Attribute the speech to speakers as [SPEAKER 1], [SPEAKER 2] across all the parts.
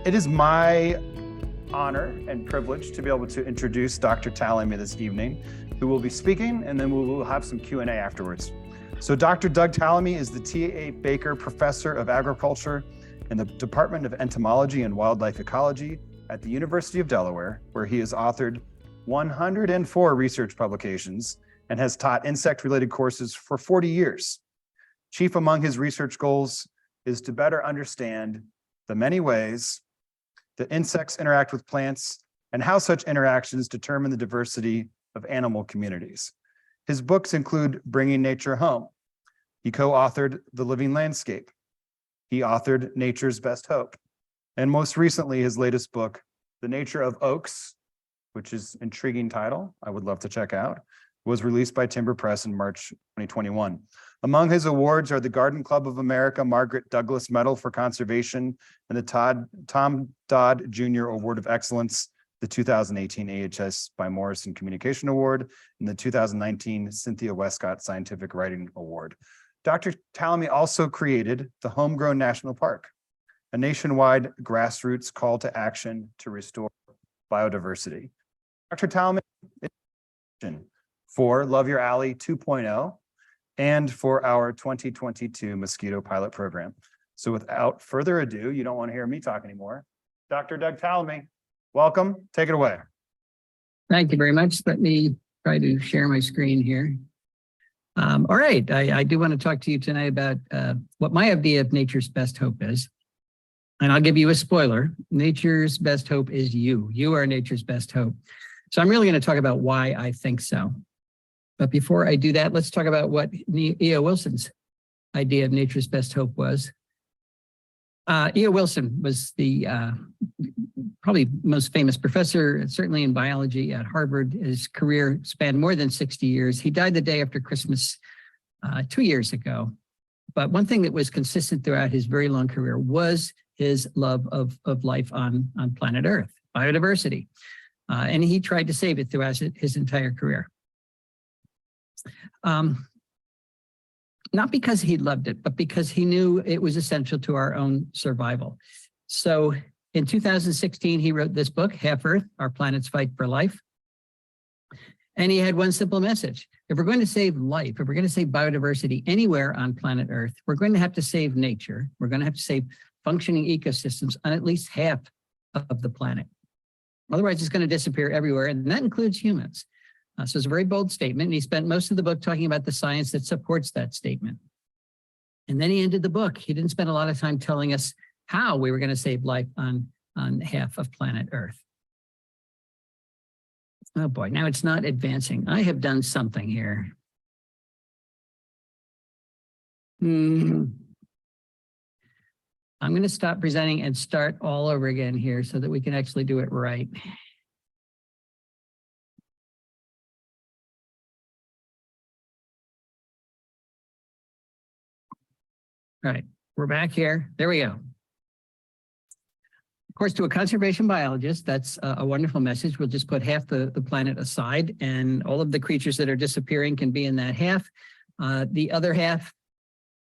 [SPEAKER 1] It is my honor and privilege to be able to introduce Dr. Tallamy this evening, who will be speaking, and then we will have some Q&A afterwards. So Dr. Doug Tallamy is the T.A. Baker Professor of Agriculture in the Department of Entomology and Wildlife Ecology at the University of Delaware, where he has authored 104 research publications and has taught insect-related courses for 40 years. Chief among his research goals is to better understand the many ways that insects interact with plants and how such interactions determine the diversity of animal communities. His books include Bringing Nature Home. He co-authored The Living Landscape. He authored Nature's Best Hope. And most recently, his latest book, The Nature of Oaks, which is an intriguing title I would love to check out, was released by Timber Press in March 2021. Among his awards are the Garden Club of America Margaret Douglas Medal for Conservation and the Tom Dodd Jr. Award of Excellence, the 2018 AHS by Morrison Communication Award, and the 2019 Cynthia Westcott Scientific Writing Award. Dr. Tallamy also created the Homegrown National Park, a nationwide grassroots call to action to restore biodiversity. Dr. Tallamy is for Love Your Alley 2.0 and for our 2022 mosquito pilot program. So without further ado, you don't want to hear me talk anymore. Dr. Doug Tallamy, welcome. Take it away.
[SPEAKER 2] Thank you very much. Let me try to share my screen here. All right, I do want to talk to you tonight about what my idea of nature's best hope is. And I'll give you a spoiler. Nature's best hope is you. You are nature's best hope. So I'm really going to talk about why I think so. But before I do that, let's talk about what E.O. Wilson's idea of nature's best hope was. E.O. Wilson was the probably most famous professor, certainly in biology at Harvard. His career spanned more than 60 years. He died the day after Christmas 2 years ago. But one thing that was consistent throughout his very long career was his love of life on planet Earth, biodiversity. And he tried to save it throughout his entire career. Not because he loved it, but because he knew it was essential to our own survival. So in 2016, he wrote this book, Half Earth, Our Planet's Fight for Life. And he had one simple message. If we're going to save life, if we're going to save biodiversity anywhere on planet Earth, we're going to have to save nature. We're going to have to save functioning ecosystems on at least half of the planet. Otherwise, it's going to disappear everywhere, and that includes humans. So it's a very bold statement, and he spent most of the book talking about the science that supports that statement. And then he ended the book. He didn't spend a lot of time telling us how we were going to save life on half of planet Earth. Oh boy, now it's not advancing. I have done something here. I'm going to stop presenting and start all over again here so that we can actually do it right. All right, we're back here. There we go. Of course, to a conservation biologist, that's a wonderful message. We'll just put half the planet aside, and all of the creatures that are disappearing can be in that half. The other half,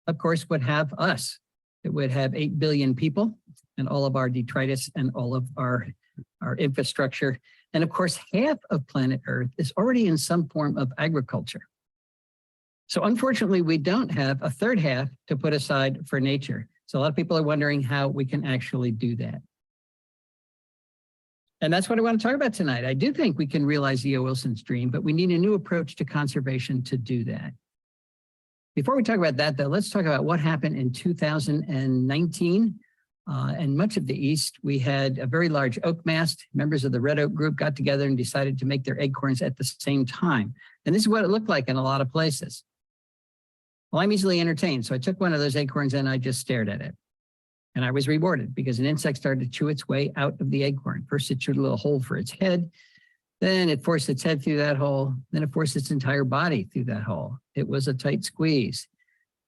[SPEAKER 2] of course, would have us. It would have 8 billion people and all of our detritus and all of our infrastructure. And of course, half of planet Earth is already in some form of agriculture. So unfortunately, we don't have a third half to put aside for nature. So a lot of people are wondering how we can actually do that. And that's what I want to talk about tonight. I do think we can realize E.O. Wilson's dream, but we need a new approach to conservation to do that. Before we talk about that, though, let's talk about what happened in 2019. In much of the East, we had a very large oak mast. Members of the red oak group got together and decided to make their acorns at the same time. And this is what it looked like in a lot of places. Well, I'm easily entertained, so I took one of those acorns and I just stared at it. And I was rewarded because an insect started to chew its way out of the acorn. First, it chewed a little hole for its head. Then it forced its head through that hole. Then it forced its entire body through that hole. It was a tight squeeze.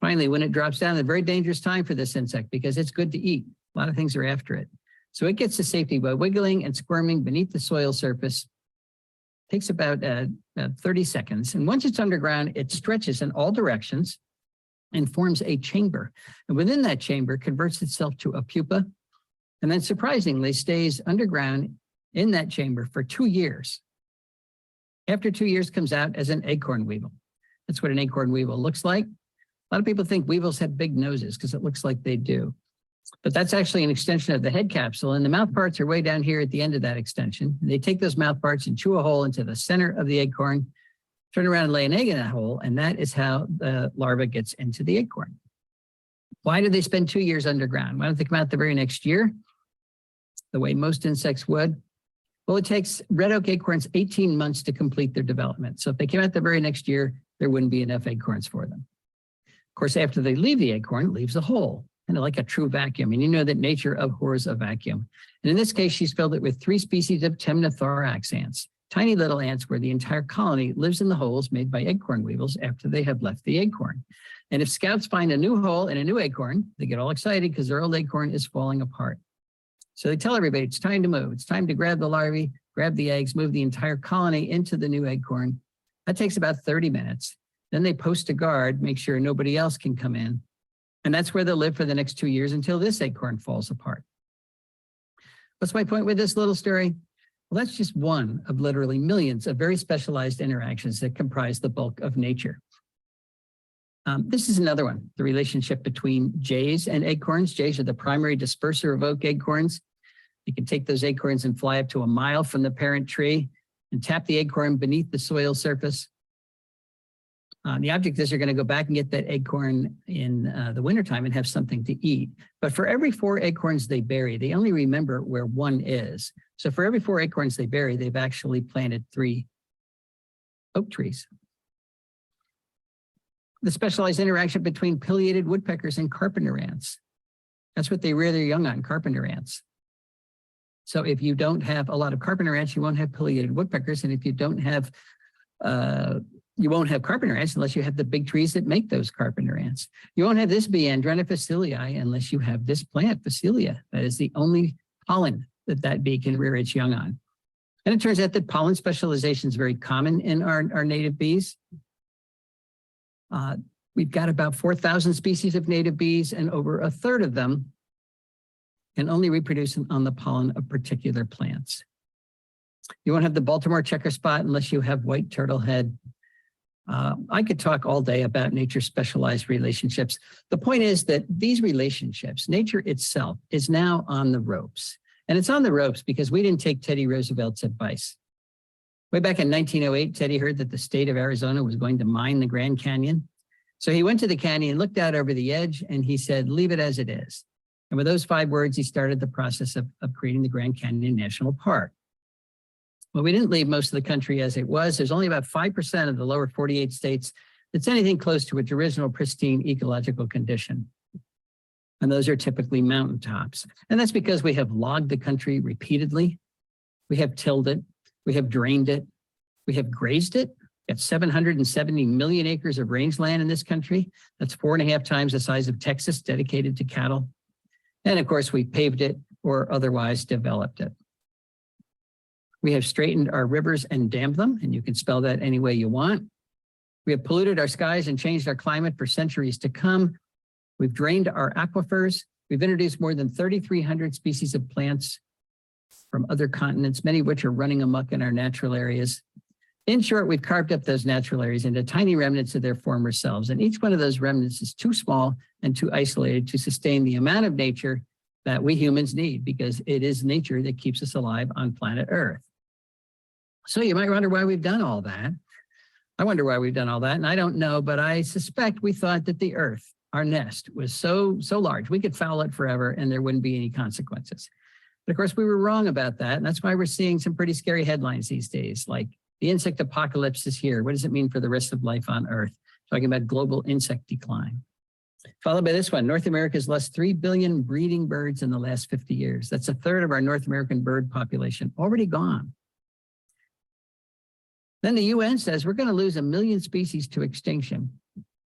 [SPEAKER 2] Finally, when it drops down, a very dangerous time for this insect because it's good to eat. A lot of things are after it. So it gets to safety by wiggling and squirming beneath the soil surface. It takes about 30 seconds. And once it's underground, it stretches in all directions and forms a chamber. And within that chamber, converts itself to a pupa and then surprisingly stays underground in that chamber for 2 years. After 2 years, comes out as an acorn weevil. That's what an acorn weevil looks like. A lot of people think weevils have big noses because it looks like they do. But that's actually an extension of the head capsule, and the mouth parts are way down here at the end of that extension. And they take those mouth parts and chew a hole into the center of the acorn, turn around and lay an egg in that hole, and that is how the larva gets into the acorn. Why do they spend 2 years underground? Why don't they come out the very next year, the way most insects would? Well, it takes red oak acorns 18 months to complete their development. So if they came out the very next year, there wouldn't be enough acorns for them. Of course, after they leave the acorn, it leaves a hole, kind of like a true vacuum. And you know that nature abhors a vacuum. And in this case, she's filled it with 3 species of temnothorax ants, tiny little ants where the entire colony lives in the holes made by acorn weevils after they have left the acorn. And if scouts find a new hole in a new acorn, they get all excited because their old acorn is falling apart. So they tell everybody it's time to move. It's time to grab the larvae, grab the eggs, move the entire colony into the new acorn. That takes about 30 minutes. Then they post a guard, make sure nobody else can come in. And that's where they'll live for the next 2 years until this acorn falls apart. What's my point with this little story? Well, that's just one of literally millions of very specialized interactions that comprise the bulk of nature. This is another one, the relationship between jays and acorns. Jays are the primary disperser of oak acorns. You can take those acorns and fly up to a mile from the parent tree and tap the acorn beneath the soil surface. The object is you're going to go back and get that acorn in the wintertime and have something to eat. But for every 4 acorns they bury, they only remember where one is. So for every 4 acorns they bury, they've actually planted 3 oak trees. The specialized interaction between pileated woodpeckers and carpenter ants. That's what they rear their young on, carpenter ants. So if you don't have a lot of carpenter ants, you won't have pileated woodpeckers. And if you don't have you won't have carpenter ants unless you have the big trees that make those carpenter ants. You won't have this bee, Andrena facilii, unless you have this plant, Facilia. That is the only pollen that bee can rear its young on. And it turns out that pollen specialization is very common in our native bees. We've got about 4,000 species of native bees, and over a third of them can only reproduce on the pollen of particular plants. You won't have the Baltimore checker spot unless you have white turtlehead. I could talk all day about nature's specialized relationships. The point is that these relationships, nature itself, is now on the ropes. And it's on the ropes because we didn't take Teddy Roosevelt's advice. Way back in 1908, Teddy heard that the state of Arizona was going to mine the Grand Canyon. So he went to the canyon, looked out over the edge, and he said, leave it as it is. And with those 5 words, he started the process of creating the Grand Canyon National Park. Well, we didn't leave most of the country as it was. There's only about 5% of the lower 48 states that's anything close to its original pristine ecological condition. And those are typically mountaintops. And that's because we have logged the country repeatedly. We have tilled it. We have drained it. We have grazed it. Got 770 million acres of rangeland in this country. That's 4.5 times the size of Texas dedicated to cattle. And of course, we paved it or otherwise developed it. We have straightened our rivers and dammed them, and you can spell that any way you want. We have polluted our skies and changed our climate for centuries to come. We've drained our aquifers. We've introduced more than 3,300 species of plants from other continents, many of which are running amok in our natural areas. In short, we've carved up those natural areas into tiny remnants of their former selves, and each one of those remnants is too small and too isolated to sustain the amount of nature that we humans need, because it is nature that keeps us alive on planet Earth. So you might wonder why we've done all that. I wonder why we've done all that, and I don't know, but I suspect we thought that the Earth, our nest, was so large, we could foul it forever and there wouldn't be any consequences. But of course, we were wrong about that, and that's why we're seeing some pretty scary headlines these days, like the insect apocalypse is here. What does it mean for the rest of life on Earth? Talking about global insect decline. Followed by this one, North America's lost 3 billion breeding birds in the last 50 years. That's a third of our North American bird population, already gone. Then the UN says we're going to lose 1 million species to extinction,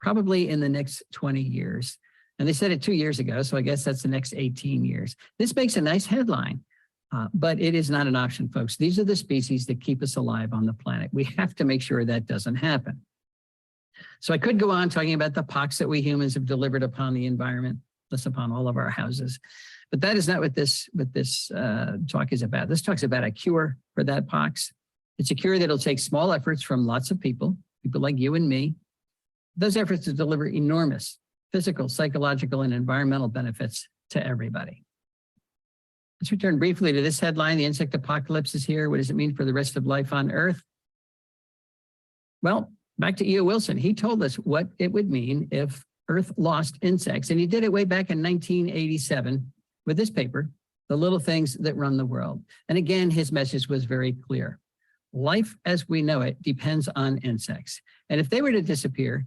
[SPEAKER 2] probably in the next 20 years. And they said it 2 years ago, so I guess that's the next 18 years. This makes a nice headline, but it is not an option, folks. These are the species that keep us alive on the planet. We have to make sure that doesn't happen. So I could go on talking about the pox that we humans have delivered upon the environment, thus upon all of our houses. But that is not what this talk is about. This talk's about a cure for that pox. It's a cure that'll take small efforts from lots of people like you and me. Those efforts to deliver enormous physical, psychological, and environmental benefits to everybody. Let's return briefly to this headline. The insect apocalypse is here. What does it mean for the rest of life on Earth? Well, back to E.O. Wilson. He told us what it would mean if Earth lost insects. And he did it way back in 1987 with this paper, The Little Things That Run the World. And again, his message was very clear. Life as we know it depends on insects. And if they were to disappear,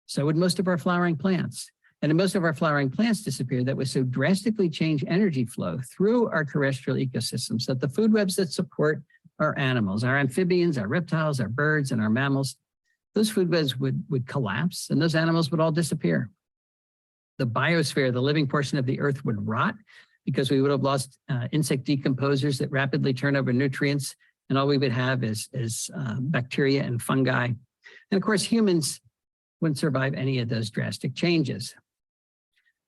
[SPEAKER 2] so would most of our flowering plants. And if most of our flowering plants disappear, that would so drastically change energy flow through our terrestrial ecosystems that the food webs that support our animals, our amphibians, our reptiles, our birds, and our mammals, those food webs would collapse and those animals would all disappear. The biosphere, the living portion of the earth, would rot because we would have lost insect decomposers that rapidly turn over nutrients, and all we would have is bacteria and fungi. And of course, humans wouldn't survive any of those drastic changes.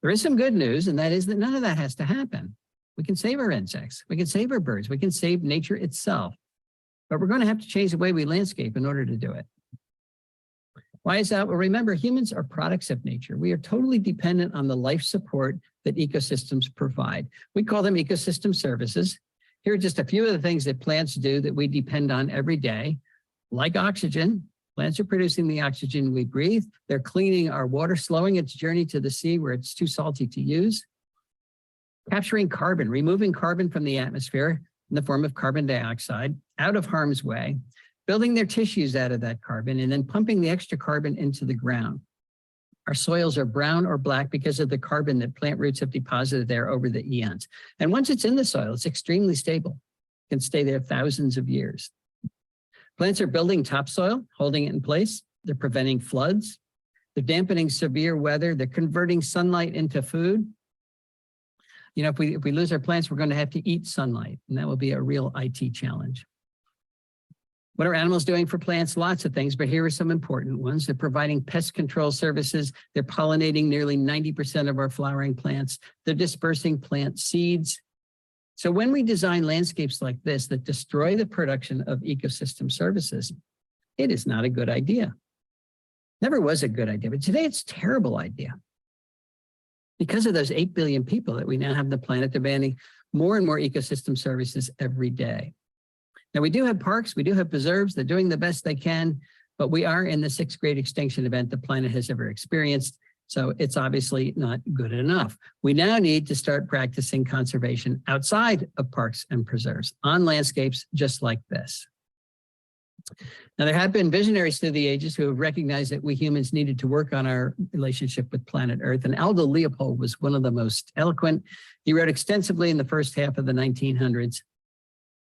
[SPEAKER 2] There is some good news, and that is that none of that has to happen. We can save our insects, we can save our birds, we can save nature itself, but we're going to have to change the way we landscape in order to do it. Why is that? Well, remember, humans are products of nature. We are totally dependent on the life support that ecosystems provide. We call them ecosystem services. Here are just a few of the things that plants do that we depend on every day, like oxygen. Plants are producing the oxygen we breathe. They're cleaning our water, slowing its journey to the sea where it's too salty to use. Capturing carbon, removing carbon from the atmosphere in the form of carbon dioxide out of harm's way, building their tissues out of that carbon, and then pumping the extra carbon into the ground. Our soils are brown or black because of the carbon that plant roots have deposited there over the eons. And once it's in the soil, it's extremely stable. It can stay there thousands of years. Plants are building topsoil, holding it in place. They're preventing floods. They're dampening severe weather. They're converting sunlight into food. You know, if we lose our plants, we're going to have to eat sunlight, and that will be a real IT challenge. What are animals doing for plants? Lots of things, but here are some important ones. They're providing pest control services. They're pollinating nearly 90% of our flowering plants. They're dispersing plant seeds. So when we design landscapes like this that destroy the production of ecosystem services, it is not a good idea. Never was a good idea, but today it's a terrible idea. Because of those 8 billion people that we now have on the planet demanding more and more ecosystem services every day. Now, we do have parks, we do have preserves, they're doing the best they can, but we are in the 6th great extinction event the planet has ever experienced, so it's obviously not good enough. We now need to start practicing conservation outside of parks and preserves, on landscapes just like this. Now, there have been visionaries through the ages who have recognized that we humans needed to work on our relationship with planet Earth, and Aldo Leopold was one of the most eloquent. He wrote extensively in the first half of the 1900s.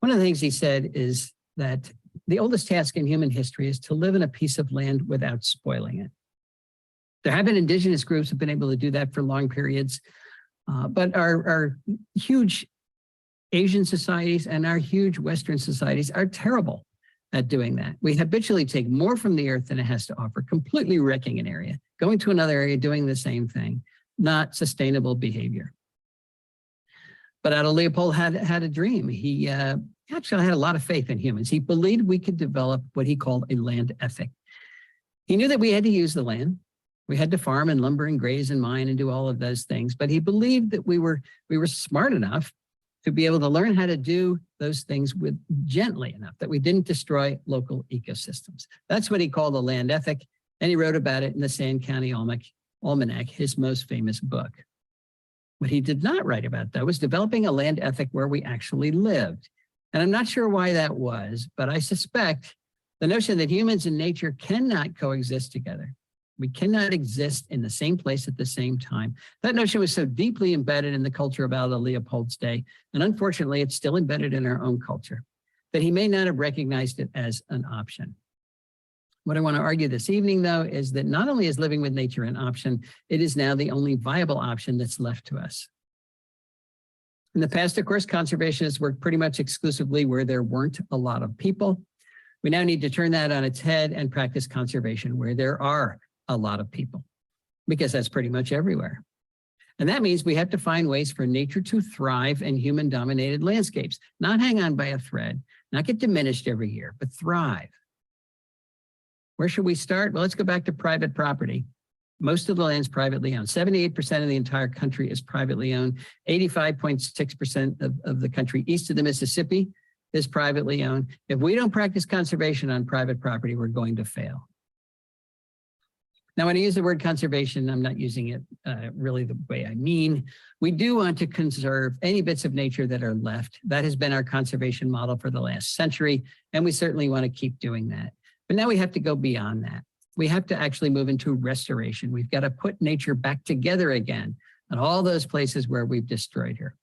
[SPEAKER 2] One of the things he said is that the oldest task in human history is to live in a piece of land without spoiling it. There have been indigenous groups who have been able to do that for long periods, but our huge Asian societies and our huge Western societies are terrible at doing that. We habitually take more from the earth than it has to offer, completely wrecking an area, going to another area, doing the same thing, not sustainable behavior. But Aldo Leopold had a dream. He actually had a lot of faith in humans. He believed we could develop what he called a land ethic. He knew that we had to use the land. We had to farm and lumber and graze and mine and do all of those things. But he believed that we were smart enough to be able to learn how to do those things gently enough that we didn't destroy local ecosystems. That's what he called a land ethic. And he wrote about it in the Sand County Almanac, his most famous book. What he did not write about, though, was developing a land ethic where we actually lived. And I'm not sure why that was, but I suspect the notion that humans and nature cannot coexist together. We cannot exist in the same place at the same time. That notion was so deeply embedded in the culture of Aldo Leopold's day, and unfortunately, it's still embedded in our own culture, that he may not have recognized it as an option. What I want to argue this evening, though, is that not only is living with nature an option, it is now the only viable option that's left to us. In the past, of course, conservationists worked pretty much exclusively where there weren't a lot of people. We now need to turn that on its head and practice conservation where there are a lot of people, because that's pretty much everywhere. And that means we have to find ways for nature to thrive in human-dominated landscapes, not hang on by a thread, not get diminished every year, but thrive. Where should we start? Well, let's go back to private property. Most of the land is privately owned. 78% of the entire country is privately owned. 85.6% of the country east of the Mississippi is privately owned. If we don't practice conservation on private property, we're going to fail. Now, when I use the word conservation, I'm not using it really the way I mean. We do want to conserve any bits of nature that are left. That has been our conservation model for the last century, and we certainly want to keep doing that. But now we have to go beyond that. We have to actually move into restoration. We've got to put nature back together again at all those places where we've destroyed her.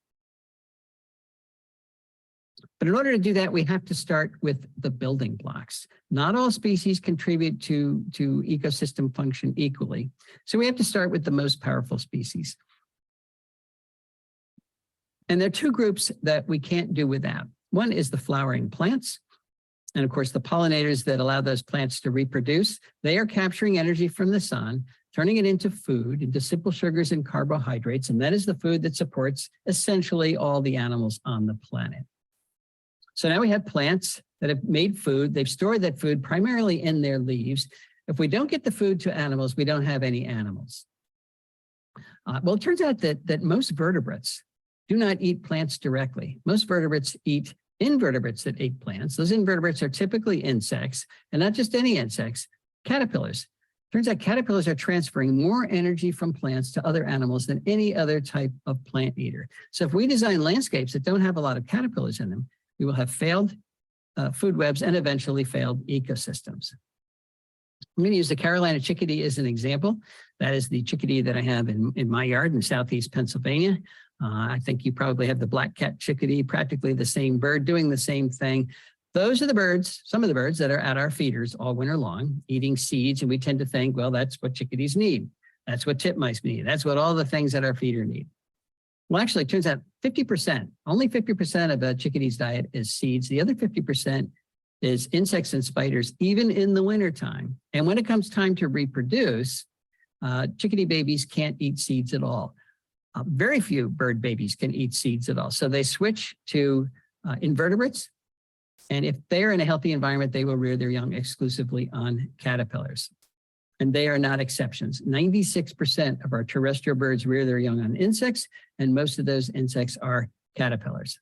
[SPEAKER 2] But in order to do that, we have to start with the building blocks. Not all species contribute to ecosystem function equally. So we have to start with the most powerful species. And there are two groups that we can't do without. One is the flowering plants. And of course, the pollinators that allow those plants to reproduce, they are capturing energy from the sun, turning it into food, into simple sugars and carbohydrates. And that is the food that supports essentially all the animals on the planet. So now we have plants that have made food. They've stored that food primarily in their leaves. If we don't get the food to animals, we don't have any animals. Well, it turns out that most vertebrates do not eat plants directly. Most vertebrates eat invertebrates that eat plants. Those invertebrates are typically insects, and not just any insects, caterpillars. Turns out caterpillars are transferring more energy from plants to other animals than any other type of plant eater. So if we design landscapes that don't have a lot of caterpillars in them, we will have failed food webs and eventually failed ecosystems. I'm going to use the Carolina chickadee as an example. That is the chickadee that I have in my yard in Southeast Pennsylvania. I think you probably have the black-capped chickadee, practically the same bird doing the same thing. Those are the birds, some of the birds that are at our feeders all winter long, eating seeds. And we tend to think, well, that's what chickadees need. That's what titmice need. That's what all the things at our feeder need. Well, actually, it turns out 50%, only 50% of a chickadee's diet is seeds. The other 50% is insects and spiders, even in the wintertime. And when it comes time to reproduce, chickadee babies can't eat seeds at all. Very few bird babies can eat seeds at all. So they switch to invertebrates. And if they're in a healthy environment, they will rear their young exclusively on caterpillars. And they are not exceptions. 96% of our terrestrial birds rear their young on insects, and most of those insects are caterpillars.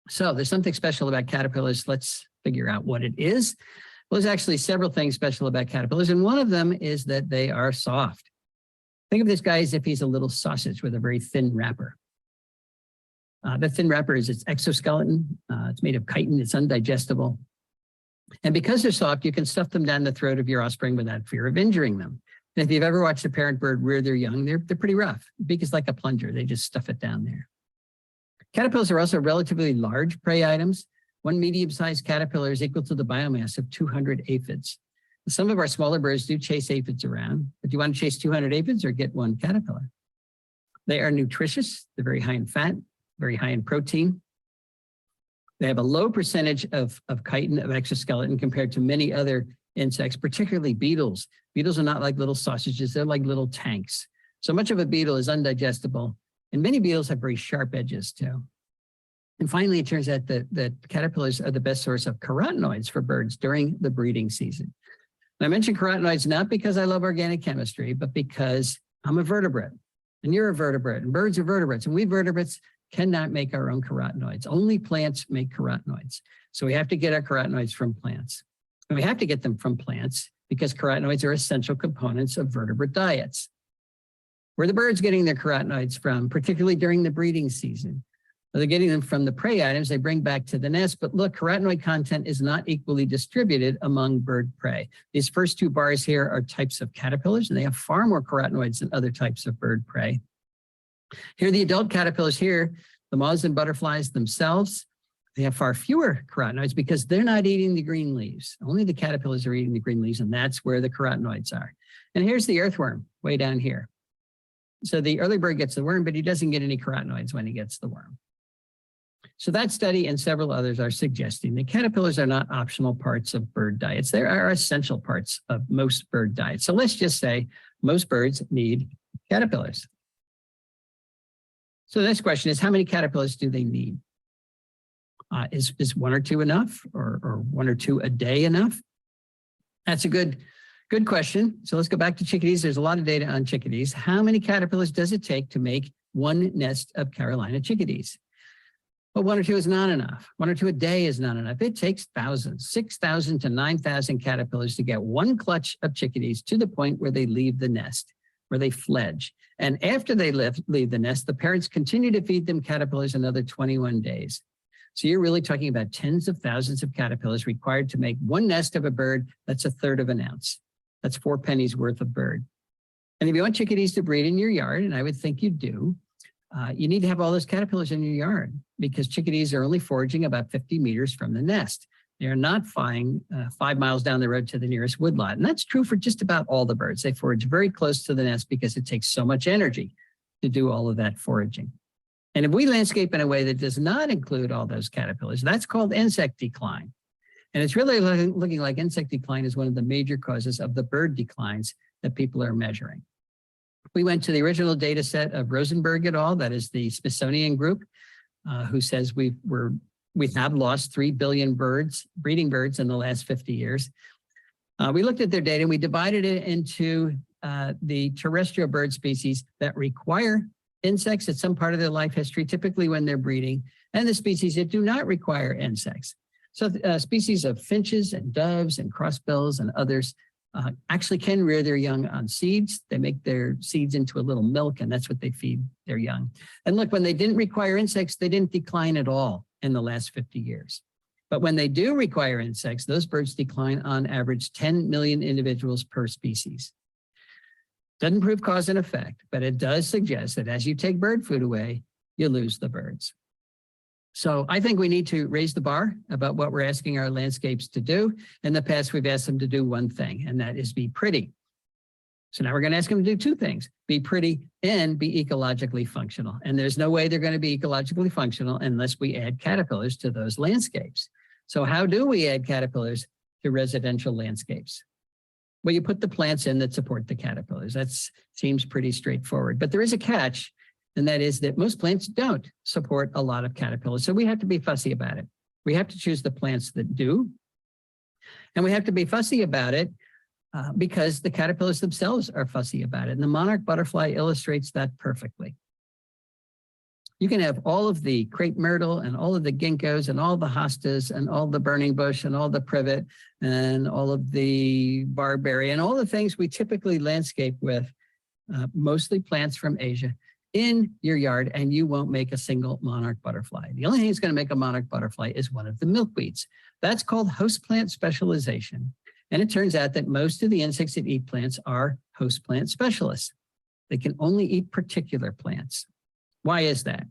[SPEAKER 2] So there's something special about caterpillars. Let's figure out what it is. Well, there's actually several things special about caterpillars, and one of them is that they are soft. Think of this guy as if he's a little sausage with a very thin wrapper. That thin wrapper is its exoskeleton. It's made of chitin. It's undigestible. And because they're soft, you can stuff them down the throat of your offspring without fear of injuring them. And if you've ever watched a parent bird rear their young, they're pretty rough. The beak is like a plunger. They just stuff it down there. Caterpillars are also relatively large prey items. One medium-sized caterpillar is equal to the biomass of 200 aphids. Some of our smaller birds do chase aphids around, but do you want to chase 200 aphids or get one caterpillar? They are nutritious. They're very high in fat, very high in protein. They have a low percentage of chitin, of exoskeleton, compared to many other insects, particularly beetles. Beetles are not like little sausages. They're like little tanks. So much of a beetle is undigestible. And many beetles have very sharp edges too. And finally, it turns out that caterpillars are the best source of carotenoids for birds during the breeding season. And I mention carotenoids not because I love organic chemistry, but because I'm a vertebrate and you're a vertebrate and birds are vertebrates, and we vertebrates cannot make our own carotenoids. Only plants make carotenoids. So we have to get our carotenoids from plants. And we have to get them from plants because carotenoids are essential components of vertebrate diets. Where are the birds getting their carotenoids from, particularly during the breeding season? Well, they're getting them from the prey items they bring back to the nest, but look, carotenoid content is not equally distributed among bird prey. These first two bars here are types of caterpillars, and they have far more carotenoids than other types of bird prey. Here are the adult caterpillars here, the moths and butterflies themselves. They have far fewer carotenoids because they're not eating the green leaves. Only the caterpillars are eating the green leaves, and that's where the carotenoids are. And here's the earthworm way down here. So the early bird gets the worm, but he doesn't get any carotenoids when he gets the worm. So that study and several others are suggesting that caterpillars are not optional parts of bird diets. They are essential parts of most bird diets. So let's just say most birds need caterpillars. So the next question is, how many caterpillars do they need? Is one or two enough, or one or two a day enough? That's a good question. So let's go back to chickadees. There's a lot of data on chickadees. How many caterpillars does it take to make one nest of Carolina chickadees? Well, one or two is not enough. One or two a day is not enough. It takes thousands, 6,000 to 9,000 caterpillars to get one clutch of chickadees to the point where they leave the nest, where they fledge. And after they leave the nest, the parents continue to feed them caterpillars another 21 days. So you're really talking about tens of thousands of caterpillars required to make one nest of a bird that's 1/3 of an ounce. That's 4 pennies worth of bird. And if you want chickadees to breed in your yard, and I would think you do, you need to have all those caterpillars in your yard, because chickadees are only foraging about 50 meters from the nest. They're not flying 5 miles down the road to the nearest woodlot. And that's true for just about all the birds. They forage very close to the nest because it takes so much energy to do all of that foraging. And if we landscape in a way that does not include all those caterpillars, that's called insect decline. And it's really looking like insect decline is one of the major causes of the bird declines that people are measuring. We went to the original data set of Rosenberg et al., that is the Smithsonian group, who says we have lost 3 billion breeding birds in the last 50 years. We looked at their data and we divided it into the terrestrial bird species that require insects at some part of their life history, typically when they're breeding, and the species that do not require insects. So species of finches and doves and crossbills and others actually can rear their young on seeds. They make their seeds into a little milk, and that's what they feed their young. And look, when they didn't require insects, they didn't decline at all in the last 50 years. But when they do require insects, those birds decline on average 10 million individuals per species. Doesn't prove cause and effect, but it does suggest that as you take bird food away, you lose the birds. So I think we need to raise the bar about what we're asking our landscapes to do. In the past, we've asked them to do one thing, and that is be pretty. So now we're going to ask them to do two things: be pretty and be ecologically functional. And there's no way they're going to be ecologically functional unless we add caterpillars to those landscapes. So how do we add caterpillars to residential landscapes? Well, you put the plants in that support the caterpillars. That seems pretty straightforward, but there is a catch, and that is that most plants don't support a lot of caterpillars. So we have to be fussy about it. We have to choose the plants that do, and we have to be fussy about it because the caterpillars themselves are fussy about it. And the monarch butterfly illustrates that perfectly. You can have all of the crepe myrtle and all of the ginkgos and all the hostas and all the burning bush and all the privet and all of the barberry and all the things we typically landscape with, mostly plants from Asia, in your yard, and you won't make a single monarch butterfly. The only thing that's going to make a monarch butterfly is one of the milkweeds. That's called host plant specialization. And it turns out that most of the insects that eat plants are host plant specialists. They can only eat particular plants. Why is that?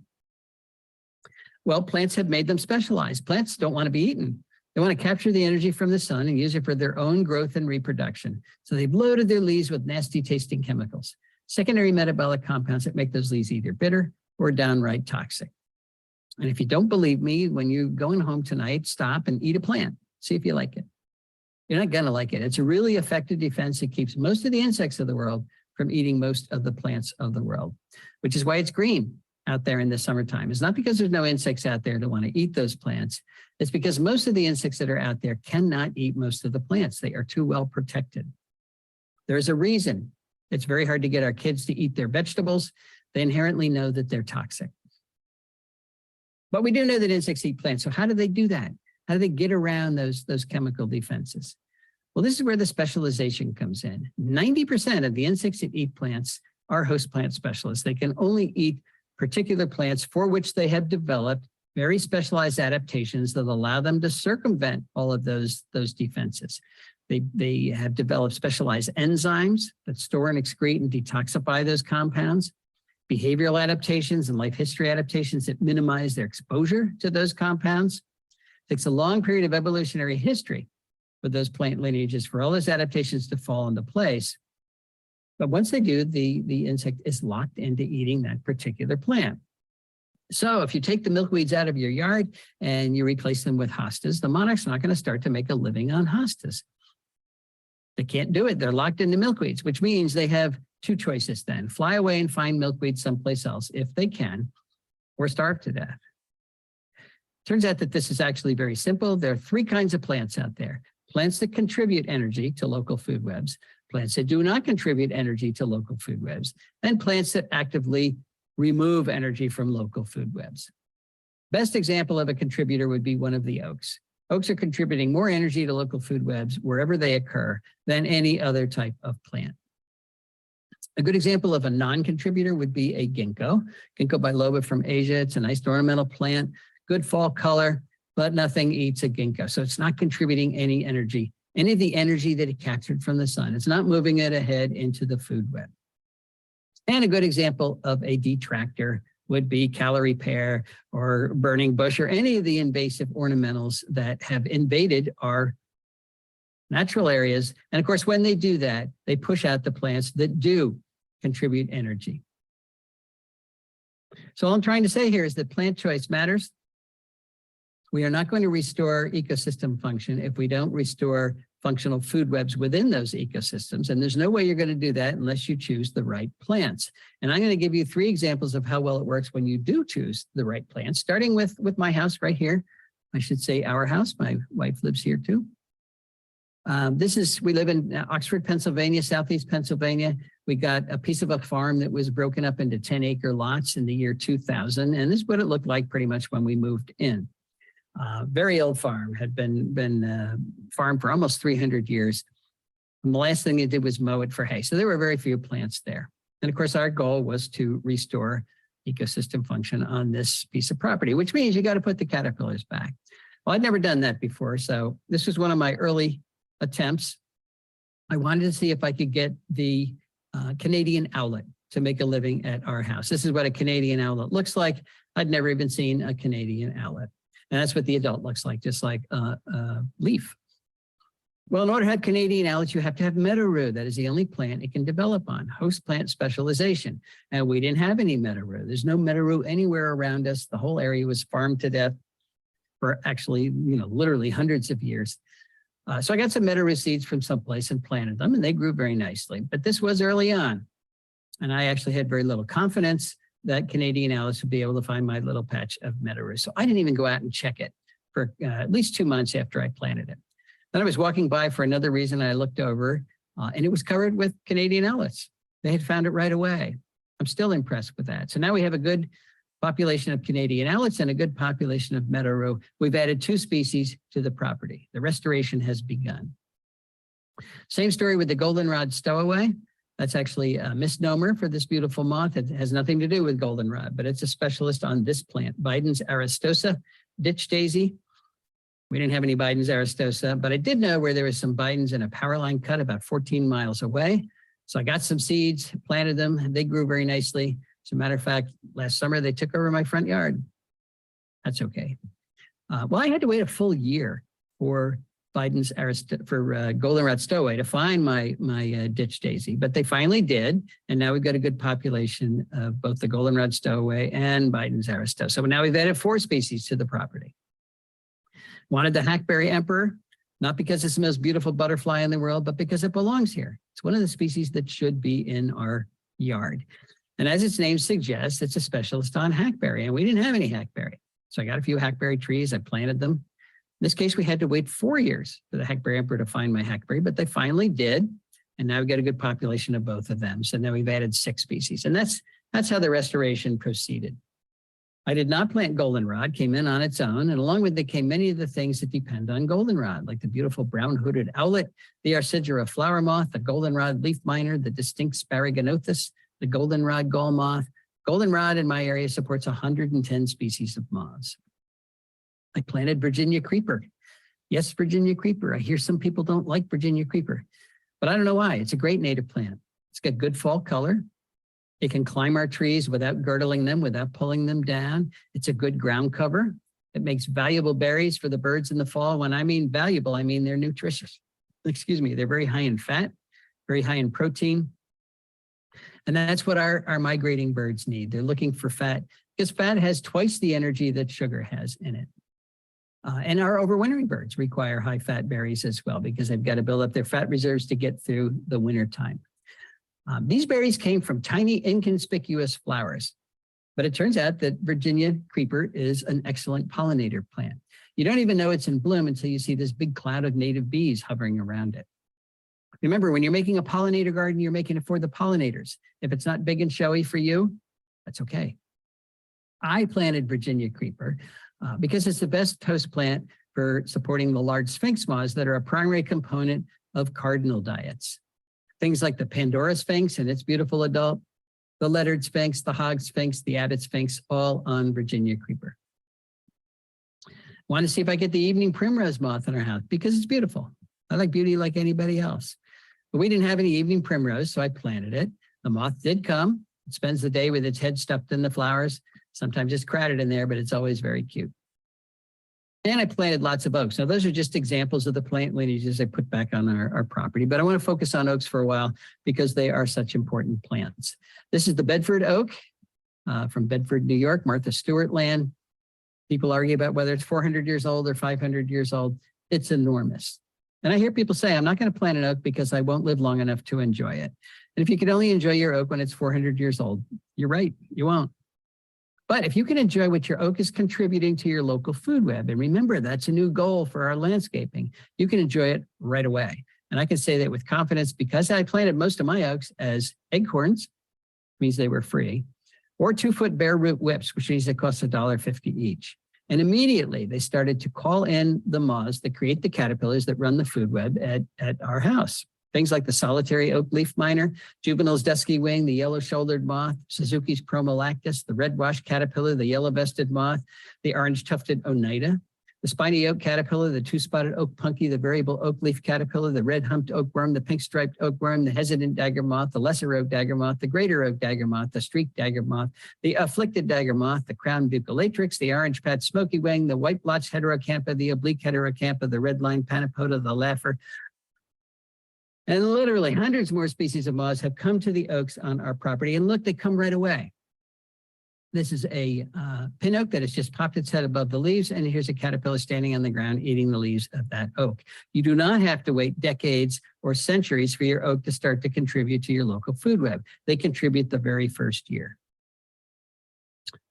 [SPEAKER 2] Well, plants have made them specialized. Plants don't want to be eaten. They want to capture the energy from the sun and use it for their own growth and reproduction. So they've loaded their leaves with nasty tasting chemicals, secondary metabolic compounds that make those leaves either bitter or downright toxic. And if you don't believe me, when you're going home tonight, stop and eat a plant. See if you like it. You're not going to like it. It's a really effective defense. It keeps most of the insects of the world from eating most of the plants of the world, which is why it's green out there in the summertime. It's not because there's no insects out there that want to eat those plants. It's because most of the insects that are out there cannot eat most of the plants. They are too well protected. There's a reason it's very hard to get our kids to eat their vegetables. They inherently know that they're toxic. But we do know that insects eat plants. So how do they do that? How do they get around those chemical defenses? Well, this is where the specialization comes in. 90% of the insects that eat plants are host plant specialists. They can only eat particular plants for which they have developed very specialized adaptations that allow them to circumvent all of those defenses. They have developed specialized enzymes that store and excrete and detoxify those compounds, behavioral adaptations and life history adaptations that minimize their exposure to those compounds. It takes a long period of evolutionary history with those plant lineages for all those adaptations to fall into place. But once they do, the insect is locked into eating that particular plant. So if you take the milkweeds out of your yard and you replace them with hostas, the monarch's not going to start to make a living on hostas. They can't do it. They're locked into milkweeds, which means they have two choices then. Fly away and find milkweed someplace else if they can, or starve to death. Turns out that this is actually very simple. There are three kinds of plants out there. Plants that contribute energy to local food webs, plants that do not contribute energy to local food webs, and plants that actively remove energy from local food webs. Best example of a contributor would be one of the oaks. Oaks are contributing more energy to local food webs wherever they occur than any other type of plant. A good example of a non-contributor would be a ginkgo. Ginkgo biloba from Asia. It's a nice ornamental plant, good fall color, but nothing eats a ginkgo. So it's not contributing any energy, any of the energy that it captured from the sun. It's not moving it ahead into the food web. And a good example of a detractor would be calorie pear or burning bush or any of the invasive ornamentals that have invaded our natural areas. And of course, when they do that, they push out the plants that do contribute energy. So all I'm trying to say here is that plant choice matters. We are not going to restore ecosystem function if we don't restore functional food webs within those ecosystems. And there's no way you're going to do that unless you choose the right plants. And I'm going to give you three examples of how well it works when you do choose the right plants, starting with my house right here. I should say our house. My wife lives here too. We live in Oxford, Pennsylvania, Southeast Pennsylvania. We got a piece of a farm that was broken up into 10-acre lots in the year 2000. And this is what it looked like pretty much when we moved in. Very old farm, had been farmed for almost 300 years. And the last thing they did was mow it for hay. So there were very few plants there. And of course, our goal was to restore ecosystem function on this piece of property, which means you got to put the caterpillars back. Well, I'd never done that before. So this was one of my early attempts. I wanted to see if I could get the Canadian owlet to make a living at our house. This is what a Canadian owlet looks like. I'd never even seen a Canadian owlet. And that's what the adult looks like, just like a leaf. Well, in order to have Canadian owlets, you have to have meadow rue. That is the only plant it can develop on, host plant specialization. And we didn't have any meadow rue. There's no meadow rue anywhere around us. The whole area was farmed to death for actually, literally hundreds of years. So I got some meadow rue seeds from someplace and planted them, and they grew very nicely. But this was early on. And I actually had very little confidence that Canadian owlets would be able to find my little patch of meadow rue. So I didn't even go out and check it for at least 2 months after I planted it. Then I was walking by for another reason. I looked over and it was covered with Canadian owlets. They had found it right away. I'm still impressed with that. So now we have a good population of Canadian owlets and a good population of meadow rue. We've added 2 species to the property. The restoration has begun. Same story with the goldenrod stowaway. That's actually a misnomer for this beautiful moth. It has nothing to do with goldenrod, but it's a specialist on this plant, Biden's aristosa, ditch daisy. We didn't have any Biden's aristosa, but I did know where there was some Biden's in a power line cut about 14 miles away. So I got some seeds, planted them, and they grew very nicely. As a matter of fact, last summer, they took over my front yard. That's okay. Well, I had to wait a full year for Biden's goldenrod stowaway to find my ditch daisy, but they finally did. And now we've got a good population of both the goldenrod stowaway and Biden's aristosa. So now we've added 4 species to the property. Wanted the hackberry emperor, not because it's the most beautiful butterfly in the world, but because it belongs here. It's one of the species that should be in our yard. And as its name suggests, it's a specialist on hackberry, and we didn't have any hackberry. So I got a few hackberry trees, I planted them. In this case, we had to wait 4 years for the hackberry emperor to find my hackberry, but they finally did. And now we've got a good population of both of them. So now we've added 6 species. And that's how the restoration proceeded. I did not plant goldenrod, came in on its own. And along with it came many of the things that depend on goldenrod, like the beautiful brown-hooded owlet, the Arcigera flower moth, the goldenrod leaf miner, the distinct Sparaginothus, the goldenrod gall moth. Goldenrod in my area supports 110 species of moths. I planted Virginia creeper. Yes, Virginia creeper. I hear some people don't like Virginia creeper, but I don't know why. It's a great native plant. It's got good fall color. It can climb our trees without girdling them, without pulling them down. It's a good ground cover. It makes valuable berries for the birds in the fall. When I mean valuable, I mean they're nutritious. Excuse me, they're very high in fat, very high in protein. And that's what our migrating birds need. They're looking for fat because fat has twice the energy that sugar has in it. And our overwintering birds require high fat berries as well because they've got to build up their fat reserves to get through the winter time. These berries came from tiny inconspicuous flowers, But it turns out that Virginia creeper is an excellent pollinator plant. You don't even know it's in bloom until you see this big cloud of native bees hovering around it. Remember, when you're making a pollinator garden, you're making it for the pollinators. If it's not big and showy for you, that's okay. I planted Virginia creeper because it's the best host plant for supporting the large sphinx moths that are a primary component of cardinal diets. Things like the Pandora sphinx and its beautiful adult, the lettered sphinx, the hog sphinx, the abbot sphinx, all on Virginia creeper. Want to see if I get the evening primrose moth in our house because it's beautiful. I like beauty like anybody else. But we didn't have any evening primrose, so I planted it. The moth did come. It spends the day with its head stuffed in the flowers. Sometimes it's crowded in there, but it's always very cute. And I planted lots of oaks. Now, those are just examples of the plant lineages I put back on our property, but I want to focus on oaks for a while because they are such important plants. This is the Bedford oak from Bedford, New York, Martha Stewart land. People argue about whether it's 400 years old or 500 years old. It's enormous. And I hear people say, I'm not going to plant an oak because I won't live long enough to enjoy it. And if you could only enjoy your oak when it's 400 years old, you're right, you won't. But if you can enjoy what your oak is contributing to your local food web, and remember, that's a new goal for our landscaping, you can enjoy it right away. And I can say that with confidence because I planted most of my oaks as acorns, means they were free, or 2-foot bare root whips, which means they cost $1.50 each. And immediately they started to call in the moths that create the caterpillars that run the food web at our house. Things like the solitary oak leaf miner, Juvenil's dusky wing, the yellow-shouldered moth, Suzuki's promolactus, the red-washed caterpillar, the yellow-vested moth, the orange-tufted oneida, the spiny oak caterpillar, the two-spotted oak punky, the variable oak leaf caterpillar, the red-humped oak worm, the pink-striped oak worm, the hesitant dagger moth, the lesser oak dagger moth, the greater oak dagger moth, the streaked dagger moth, the afflicted dagger moth, the crowned bucolatrix, the orange-patched smoky wing, the white-blotched heterocampa, the oblique heterocampa, the red-lined panapoda, the laugher. And literally hundreds more species of moths have come to the oaks on our property. And look, they come right away. This is a pin oak that has just popped its head above the leaves. And here's a caterpillar standing on the ground eating the leaves of that oak. You do not have to wait decades or centuries for your oak to start to contribute to your local food web. They contribute the very first year.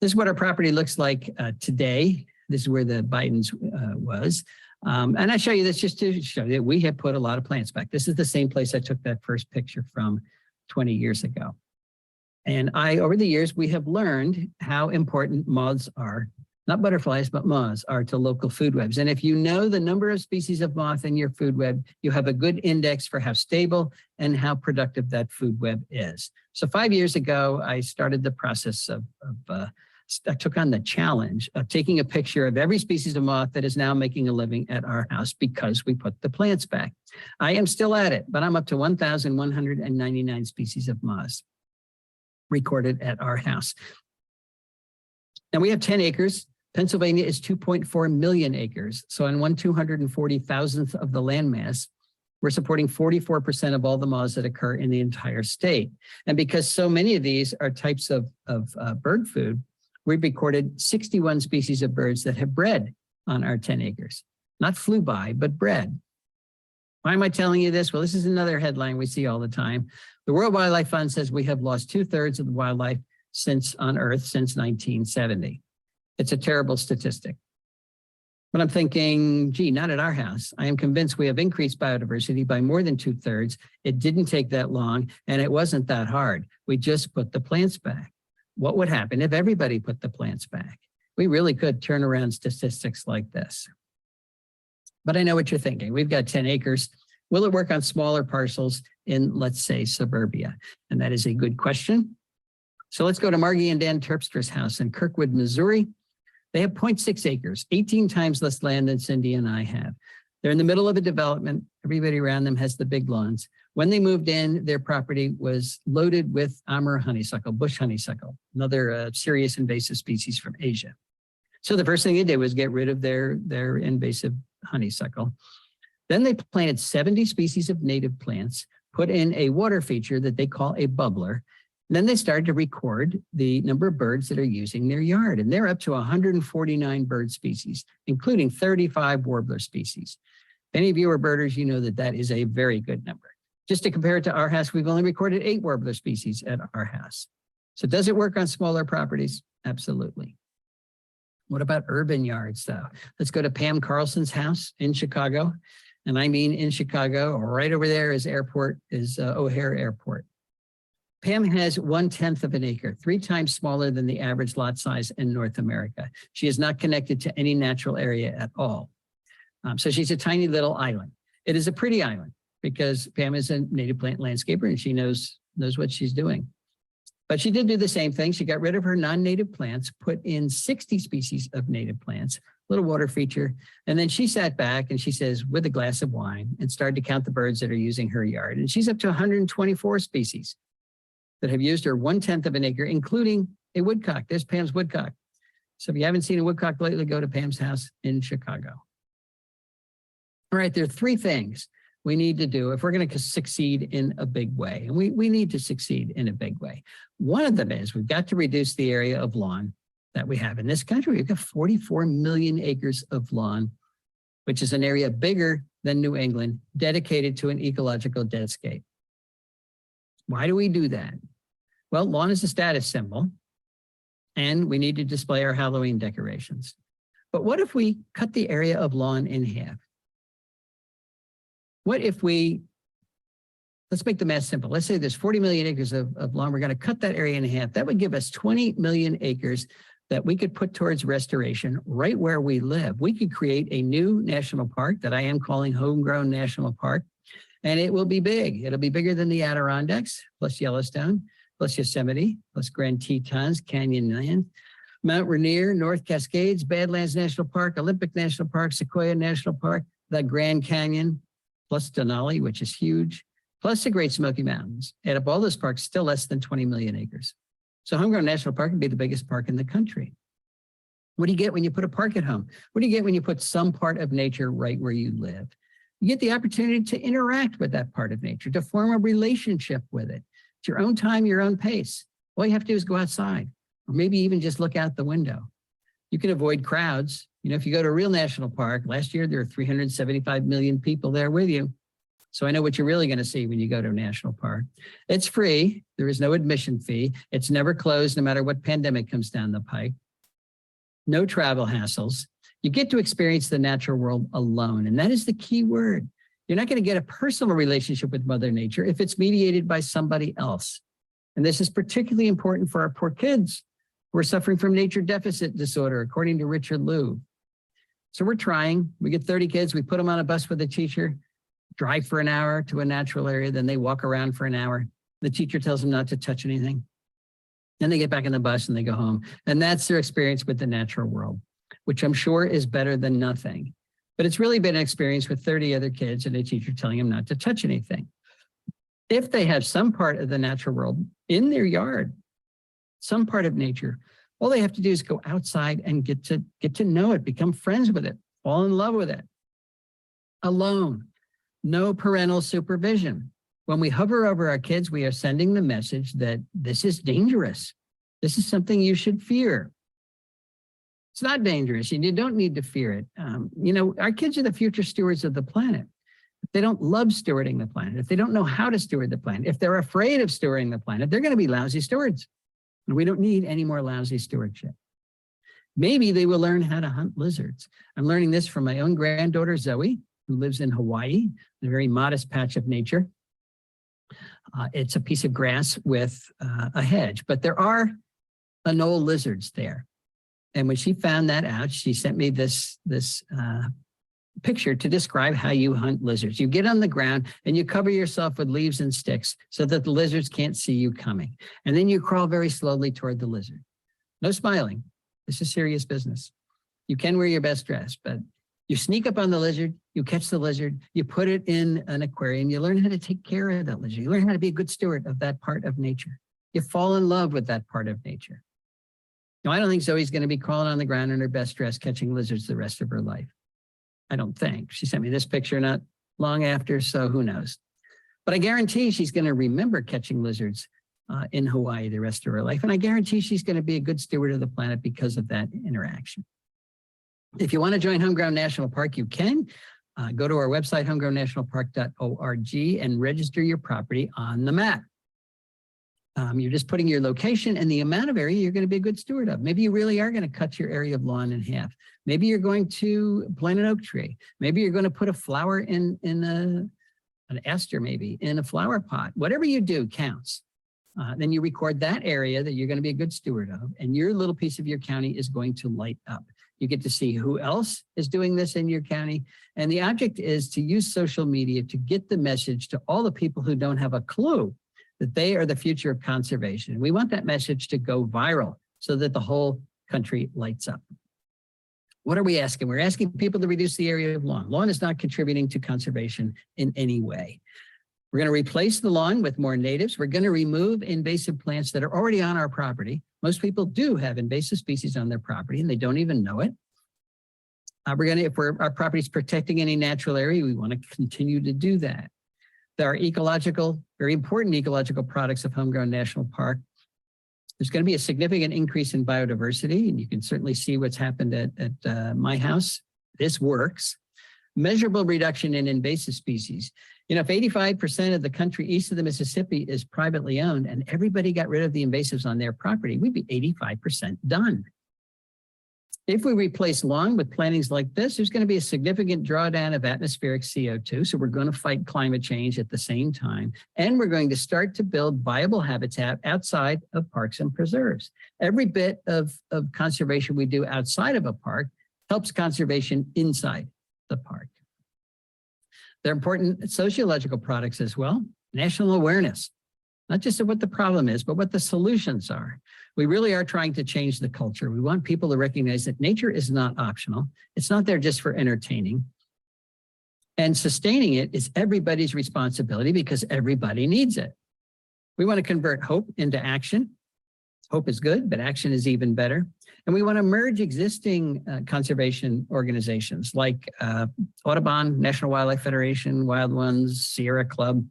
[SPEAKER 2] This is what our property looks like today. This is where the Biden's was. And I show you this just to show you that we have put a lot of plants back. This is the same place I took that first picture from 20 years ago. And over the years, we have learned how important moths are, not butterflies, but moths are to local food webs. And if you know the number of species of moth in your food web, you have a good index for how stable and how productive that food web is. So 5 years ago, I started the process I took on the challenge of taking a picture of every species of moth that is now making a living at our house because we put the plants back. I am still at it, but I'm up to 1,199 species of moths recorded at our house. Now we have 10 acres. Pennsylvania is 2.4 million acres. So on 1/240,000th of the landmass, we're supporting 44% of all the moths that occur in the entire state. And because so many of these are types of bird food, we've recorded 61 species of birds that have bred on our 10 acres. Not flew by, but bred. Why am I telling you this? Well, this is another headline we see all the time. The World Wildlife Fund says we have lost 2/3 of the wildlife on Earth since 1970. It's a terrible statistic. But I'm thinking, gee, not at our house. I am convinced we have increased biodiversity by more than 2/3. It didn't take that long, and it wasn't that hard. We just put the plants back. What would happen if everybody put the plants back? We really could turn around statistics like this. But I know what you're thinking. We've got 10 acres. Will it work on smaller parcels in, let's say, suburbia? And that is a good question. So let's go to Margie and Dan Terpstra's house in Kirkwood, Missouri. They have 0.6 acres, 18 times less land than Cindy and I have. They're in the middle of a development. Everybody around them has the big lawns. When they moved in, their property was loaded with Amur honeysuckle, bush honeysuckle, another serious invasive species from Asia. So the first thing they did was get rid of their invasive honeysuckle. Then they planted 70 species of native plants, put in a water feature that they call a bubbler. And then they started to record the number of birds that are using their yard. And they're up to 149 bird species, including 35 warbler species. If any of you are birders, you know that that is a very good number. Just to compare it to our house, we've only recorded 8 warbler species at our house. So does it work on smaller properties? Absolutely. What about urban yards, though? Let's go to Pam Carlson's house in Chicago. And I mean in Chicago, right over there is O'Hare Airport. Pam has 1/10 of an acre, 3 times smaller than the average lot size in North America. She is not connected to any natural area at all. So she's a tiny little island. It is a pretty island because Pam is a native plant landscaper and she knows what she's doing. But she did do the same thing. She got rid of her non-native plants, put in 60 species of native plants, little water feature. And then she sat back and she says, with a glass of wine, and started to count the birds that are using her yard. And she's up to 124 species that have used her 1/10 of an acre, including a woodcock. There's Pam's woodcock. So if you haven't seen a woodcock lately, go to Pam's house in Chicago. All right, there are 3 things we need to do if we're going to succeed in a big way. And we need to succeed in a big way. One of them is we've got to reduce the area of lawn that we have in this country. We've got 44 million acres of lawn, which is an area bigger than New England, dedicated to an ecological deathscape. Why do we do that? Well, lawn is a status symbol, and we need to display our Halloween decorations. But what if we cut the area of lawn in half? What if let's make the math simple. Let's say there's 40 million acres of lawn. We're going to cut that area in half. That would give us 20 million acres that we could put towards restoration right where we live. We could create a new national park that I am calling Homegrown National Park. And it will be big. It'll be bigger than the Adirondacks, plus Yellowstone, plus Yosemite, plus Grand Tetons, Canyonland, Mount Rainier, North Cascades, Badlands National Park, Olympic National Park, Sequoia National Park, the Grand Canyon, plus Denali, which is huge, plus the Great Smoky Mountains. Add up all those parks, still less than 20 million acres. So Homegrown National Park would be the biggest park in the country. What do you get when you put a park at home? What do you get when you put some part of nature right where you live? You get the opportunity to interact with that part of nature, to form a relationship with it. It's your own time, your own pace. All you have to do is go outside, or maybe even just look out the window. You can avoid crowds. You know, if you go to a real national park, last year there were 375 million people there with you. So I know what you're really going to see when you go to a national park. It's free. There is no admission fee. It's never closed, no matter what pandemic comes down the pike. No travel hassles. You get to experience the natural world alone. And that is the key word. You're not going to get a personal relationship with Mother Nature if it's mediated by somebody else. And this is particularly important for our poor kids who are suffering from nature deficit disorder, according to Richard Liu. So we're trying. We get 30 kids. We put them on a bus with a teacher, drive for an hour to a natural area. Then they walk around for an hour. The teacher tells them not to touch anything. Then they get back in the bus and they go home. And that's their experience with the natural world, which I'm sure is better than nothing. But it's really been an experience with 30 other kids and a teacher telling them not to touch anything. If they have some part of the natural world in their yard, some part of nature, all they have to do is go outside and get to know it, become friends with it, fall in love with it. Alone, no parental supervision. When we hover over our kids, we are sending the message that this is dangerous. This is something you should fear. It's not dangerous, and you don't need to fear it. You know, our kids are the future stewards of the planet. If they don't love stewarding the planet, if they don't know how to steward the planet, if they're afraid of stewarding the planet, they're going to be lousy stewards. And we don't need any more lousy stewardship. Maybe they will learn how to hunt lizards. I'm learning this from my own granddaughter, Zoe, who lives in Hawaii, a very modest patch of nature. It's a piece of grass with a hedge, but there are anole lizards there. And when she found that out, she sent me this picture to describe how you hunt lizards. You get on the ground and you cover yourself with leaves and sticks so that the lizards can't see you coming. And then you crawl very slowly toward the lizard. No smiling. This is serious business. You can wear your best dress, but you sneak up on the lizard, you catch the lizard, you put it in an aquarium, you learn how to take care of that lizard. You learn how to be a good steward of that part of nature. You fall in love with that part of nature. Now, I don't think Zoe's going to be crawling on the ground in her best dress, catching lizards the rest of her life. I don't think. She sent me this picture not long after, so who knows. But I guarantee she's going to remember catching lizards in Hawaii the rest of her life. And I guarantee she's going to be a good steward of the planet because of that interaction. If you want to join Homegrown National Park, you can. Go to our website, homegrownnationalpark.org, and register your property on the map. You're just putting your location and the amount of area you're going to be a good steward of. Maybe you really are going to cut your area of lawn in half. Maybe you're going to plant an oak tree. Maybe you're going to put a flower in an aster, maybe in a flower pot. Whatever you do counts. Then you record that area that you're going to be a good steward of, and your little piece of your county is going to light up. You get to see who else is doing this in your county. And the object is to use social media to get the message to all the people who don't have a clue that they are the future of conservation. We want that message to go viral so that the whole country lights up. What are we asking? We're asking people to reduce the area of lawn. Lawn is not contributing to conservation in any way. We're going to replace the lawn with more natives. We're going to remove invasive plants that are already on our property. Most people do have invasive species on their property and they don't even know it. If our property is protecting any natural area, we want to continue to do that. There are very important ecological products of Homegrown National Park. There's going to be a significant increase in biodiversity, and you can certainly see what's happened at my house. This works. Measurable reduction in invasive species. You know, if 85% of the country east of the Mississippi is privately owned and everybody got rid of the invasives on their property, we'd be 85% done. If we replace lawn with plantings like this, there's going to be a significant drawdown of atmospheric CO2. So we're going to fight climate change at the same time. And we're going to start to build viable habitat outside of parks and preserves. Every bit of conservation we do outside of a park helps conservation inside the park. There are important sociological products as well. National awareness, not just of what the problem is, but what the solutions are. We really are trying to change the culture. We want people to recognize that nature is not optional. It's not there just for entertaining. And sustaining it is everybody's responsibility because everybody needs it. We want to convert hope into action. Hope is good, but action is even better. And we want to merge existing conservation organizations like Audubon, National Wildlife Federation, Wild Ones, Sierra Club.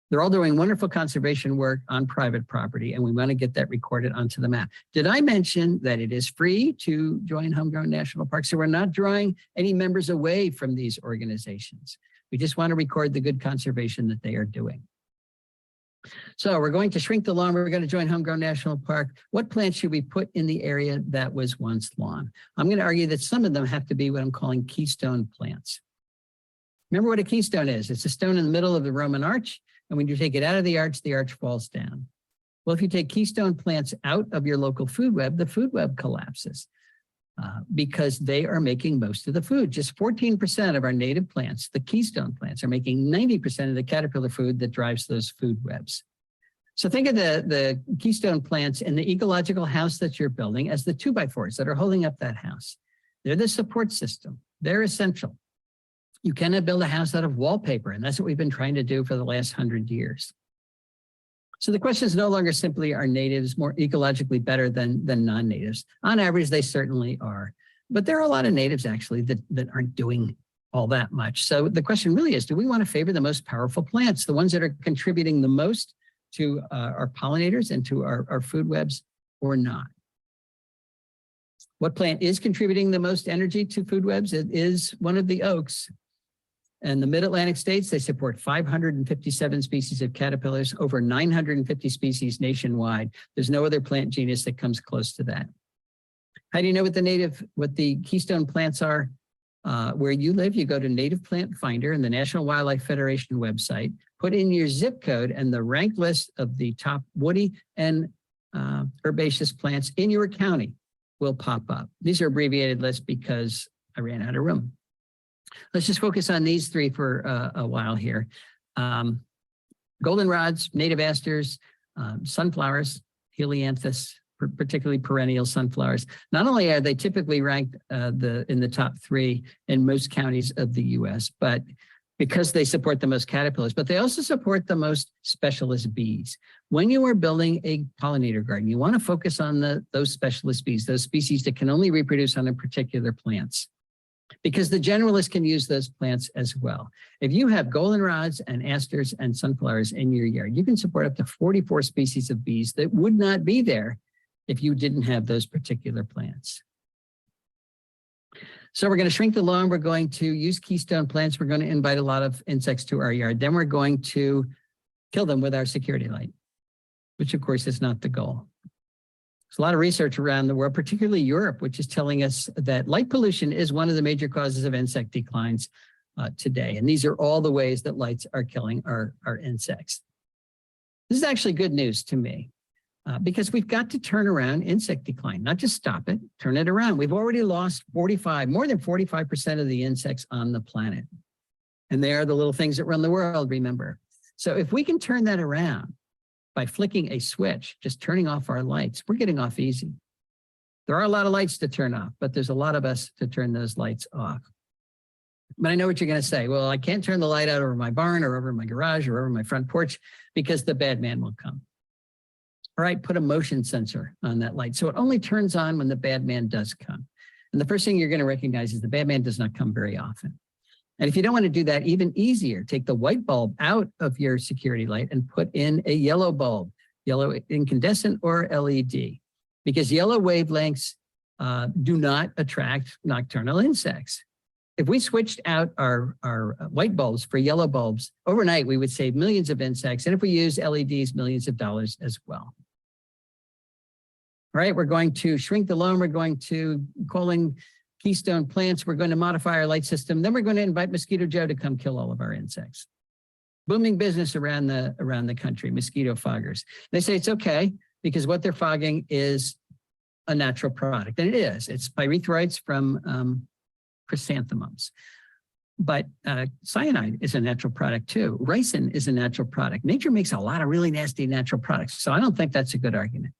[SPEAKER 2] They're all doing wonderful conservation work on private property, and we want to get that recorded onto the map. Did I mention that it is free to join Homegrown National Park? So we're not drawing any members away from these organizations. We just want to record the good conservation that they are doing. So we're going to shrink the lawn. We're going to join Homegrown National Park. What plants should we put in the area that was once lawn? I'm going to argue that some of them have to be what I'm calling keystone plants. Remember what a keystone is. It's a stone in the middle of the Roman arch. And when you take it out of the arch falls down. Well, if you take keystone plants out of your local food web, the food web collapses because they are making most of the food. Just 14% of our native plants, the keystone plants, are making 90% of the caterpillar food that drives those food webs. So think of the keystone plants in the ecological house that you're building as the 2x4s that are holding up that house. They're the support system. They're essential. You cannot build a house out of wallpaper, and that's what we've been trying to do for the last 100 years. So the question is no longer simply, are natives more ecologically better than non-natives? On average, they certainly are. But there are a lot of natives actually that aren't doing all that much. So the question really is, do we want to favor the most powerful plants, the ones that are contributing the most to our pollinators and to our food webs, or not? What plant is contributing the most energy to food webs? It is one of the oaks. In the mid-Atlantic states, they support 557 species of caterpillars, over 950 species nationwide. There's no other plant genus that comes close to that. How do you know what the keystone plants are? Where you live, you go to Native Plant Finder and the National Wildlife Federation website, put in your zip code, and the ranked list of the top woody and herbaceous plants in your county will pop up. These are abbreviated lists because I ran out of room. Let's just focus on these three for a while here. Goldenrods, native asters, sunflowers, helianthus, particularly perennial sunflowers. Not only are they typically ranked in the top 3 in most counties of the US, but because they support the most caterpillars, but they also support the most specialist bees. When you are building a pollinator garden, you want to focus on those specialist bees, those species that can only reproduce on a particular plants, because the generalists can use those plants as well. If you have goldenrods and asters and sunflowers in your yard, you can support up to 44 species of bees that would not be there if you didn't have those particular plants. So we're going to shrink the lawn. We're going to use keystone plants. We're going to invite a lot of insects to our yard. Then we're going to kill them with our security light. which of course is not the goal. There's a lot of research around the world, particularly Europe, which is telling us that light pollution is one of the major causes of insect declines today. And these are all the ways that lights are killing our insects. This is actually good news to me because we've got to turn around insect decline, not just stop it, turn it around. We've already lost more than 45% of the insects on the planet. And they are the little things that run the world, remember. So if we can turn that around by flicking a switch, just turning off our lights, we're getting off easy. There are a lot of lights to turn off, but there's a lot of us to turn those lights off. But I know what you're going to say. Well, I can't turn the light out over my barn or over my garage or over my front porch because the bad man will come. All right, put a motion sensor on that light. So it only turns on when the bad man does come. And the first thing you're going to recognize is the bad man does not come very often. And if you don't want to do that, even easier, take the white bulb out of your security light and put in a yellow bulb, yellow incandescent or LED, because yellow wavelengths do not attract nocturnal insects. If we switched out our white bulbs for yellow bulbs, overnight we would save millions of insects. And if we use LEDs, millions of dollars as well. All right, we're going to shrink the loam. We're going to calling keystone plants. We're going to modify our light system. Then we're going to invite Mosquito Joe to come kill all of our insects. Booming business around the country, mosquito foggers. They say it's okay because what they're fogging is a natural product. And it is. It's pyrethroids from chrysanthemums. But cyanide is a natural product too. Ricin is a natural product. Nature makes a lot of really nasty natural products. So I don't think that's a good argument.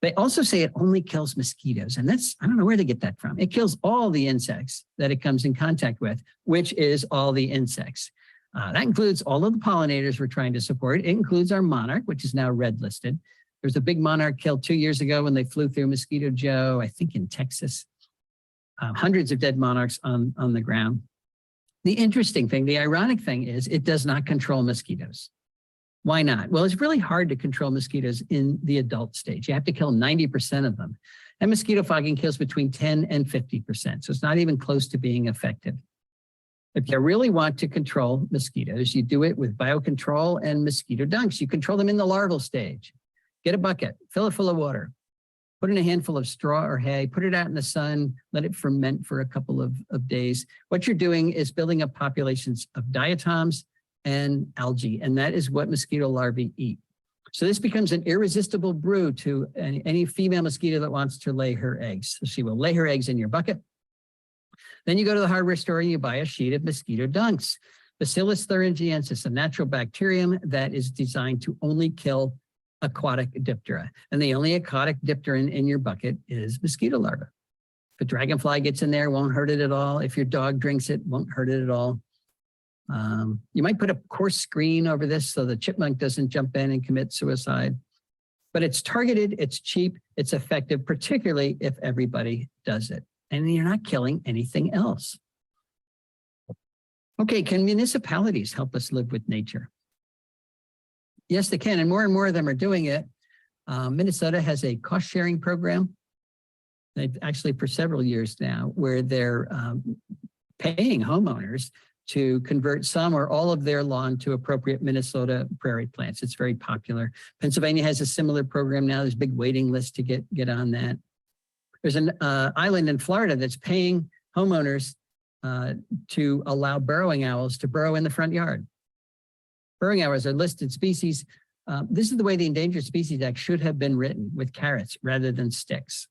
[SPEAKER 2] They also say it only kills mosquitoes. And that's, I don't know where they get that from. It kills all the insects that it comes in contact with, which is all the insects. That includes all of the pollinators we're trying to support. It includes our monarch, which is now red listed. There was a big monarch killed 2 years ago when they flew through Mosquito Joe, I think in Texas. Hundreds of dead monarchs on the ground. The interesting thing, the ironic thing is it does not control mosquitoes. Why not? Well, it's really hard to control mosquitoes in the adult stage. You have to kill 90% of them. And mosquito fogging kills between 10 and 50%. So it's not even close to being effective. If you really want to control mosquitoes, you do it with biocontrol and mosquito dunks. You control them in the larval stage. Get a bucket, fill it full of water, put in a handful of straw or hay, put it out in the sun, let it ferment for a couple of days. What you're doing is building up populations of diatoms and algae, and that is what mosquito larvae eat. So this becomes an irresistible brew to any female mosquito that wants to lay her eggs. So she will lay her eggs in your bucket. Then you go to the hardware store and you buy a sheet of mosquito dunks. Bacillus thuringiensis, a natural bacterium that is designed to only kill aquatic diptera. And the only aquatic diptera in your bucket is mosquito larvae. If a dragonfly gets in there, won't hurt it at all. If your dog drinks it, won't hurt it at all. You might put a coarse screen over this so the chipmunk doesn't jump in and commit suicide. But it's targeted, it's cheap, it's effective, particularly if everybody does it. And you're not killing anything else. Okay, can municipalities help us live with nature? Yes, they can, and more of them are doing it. Minnesota has a cost-sharing program. They've actually for several years now, where they're paying homeowners to convert some or all of their lawn to appropriate Minnesota prairie plants. It's very popular. Pennsylvania has a similar program now. There's a big waiting list to get on that. There's an island in Florida that's paying homeowners to allow burrowing owls to burrow in the front yard. Burrowing owls are listed species. This is the way the Endangered Species Act should have been written, with carrots rather than sticks.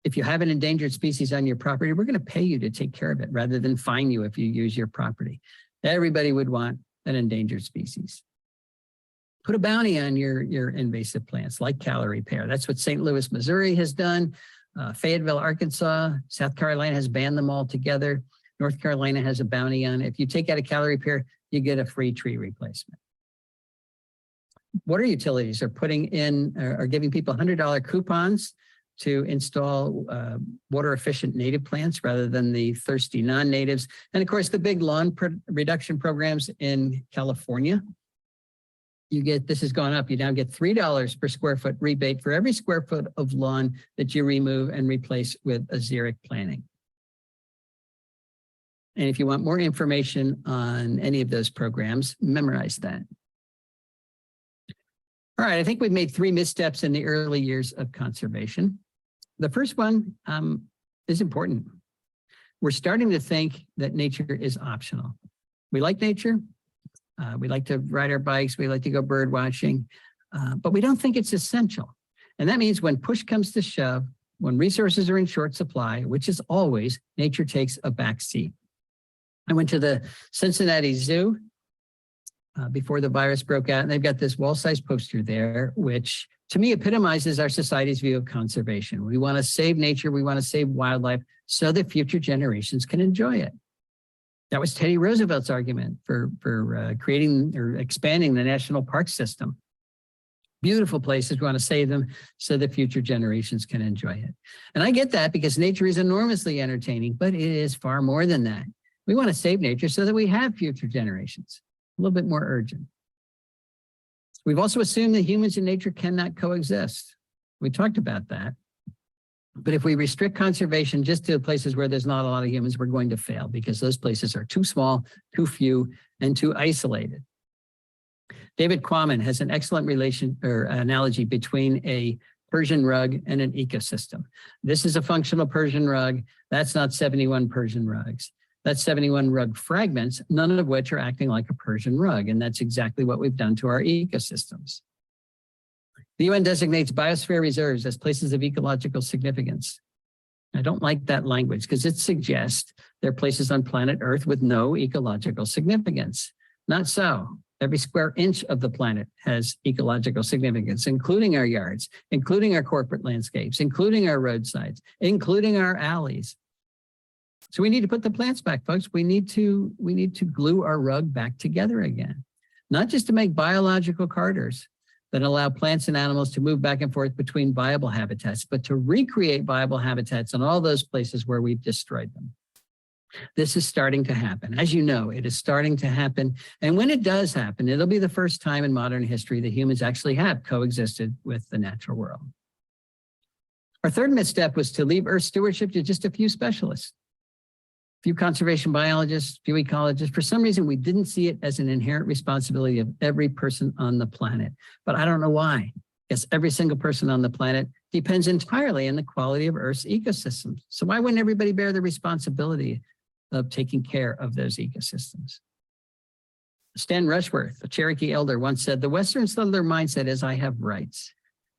[SPEAKER 2] If you have an endangered species on your property, we're going to pay you to take care of it rather than fine you if you use your property. Everybody would want an endangered species. Put a bounty on your invasive plants like calorie pear. That's what St. Louis, Missouri has done. Fayetteville, Arkansas, South Carolina has banned them altogether. North Carolina has a bounty on it. If you take out a calorie pear, you get a free tree replacement. Water utilities are giving people $100 coupons to install water efficient native plants rather than the thirsty non-natives. And of course, the big lawn reduction programs in California. This has gone up. You now get $3 per square foot rebate for every square foot of lawn that you remove and replace with a xeric planting. And if you want more information on any of those programs, memorize that. All right, I think we've made 3 missteps in the early years of conservation. The first one is important. We're starting to think that nature is optional. We like nature. We like to ride our bikes. We like to go bird watching, but we don't think it's essential. And that means when push comes to shove, when resources are in short supply, which is always, nature takes a back seat. I went to the Cincinnati Zoo before the virus broke out, and they've got this wall-sized poster there, which to me epitomizes our society's view of conservation. We want to save nature, we want to save wildlife so that future generations can enjoy it. That was Teddy Roosevelt's argument for creating or expanding the national park system. Beautiful places, we want to save them so that future generations can enjoy it. And I get that because nature is enormously entertaining, but it is far more than that. We want to save nature so that we have future generations. A little bit more urgent. We've also assumed that humans and nature cannot coexist. We talked about that. But if we restrict conservation just to places where there's not a lot of humans, we're going to fail because those places are too small, too few, and too isolated. David Quammen has an excellent analogy between a Persian rug and an ecosystem. This is a functional Persian rug. That's not 71 Persian rugs. That's 71 rug fragments, none of which are acting like a Persian rug. And that's exactly what we've done to our ecosystems. The UN designates biosphere reserves as places of ecological significance. I don't like that language because it suggests they're places on planet Earth with no ecological significance. Not so. Every square inch of the planet has ecological significance, including our yards, including our corporate landscapes, including our roadsides, including our alleys. So we need to put the plants back, folks. We need to glue our rug back together again, not just to make biological corridors that allow plants and animals to move back and forth between viable habitats, but to recreate viable habitats in all those places where we've destroyed them. This is starting to happen. As you know, it is starting to happen. And when it does happen, it'll be the first time in modern history that humans actually have coexisted with the natural world. Our third misstep was to leave Earth stewardship to just a few specialists. Few conservation biologists, few ecologists. For some reason, we didn't see it as an inherent responsibility of every person on the planet. But I don't know why. Yes, every single person on the planet depends entirely on the quality of Earth's ecosystems. So why wouldn't everybody bear the responsibility of taking care of those ecosystems? Stan Rushworth, a Cherokee elder, once said, the Western settler mindset is I have rights.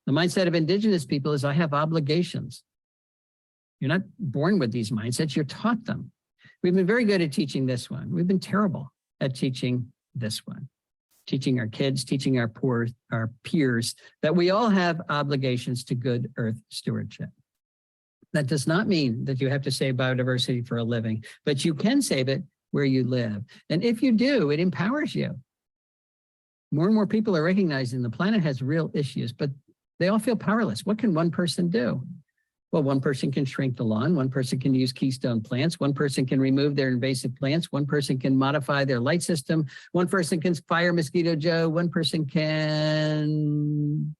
[SPEAKER 2] The mindset of indigenous people is I have obligations. You're not born with these mindsets, you're taught them. We've been very good at teaching this one. We've been terrible at teaching this one, teaching our kids, teaching our peers that we all have obligations to good Earth stewardship. That does not mean that you have to save biodiversity for a living, but you can save it where you live. And if you do, it empowers you. More and more people are recognizing the planet has real issues, but they all feel powerless. What can one person do? Well, one person can shrink the lawn, one person can use keystone plants, one person can remove their invasive plants, one person can modify their light system, one person can fire Mosquito Joe, one person can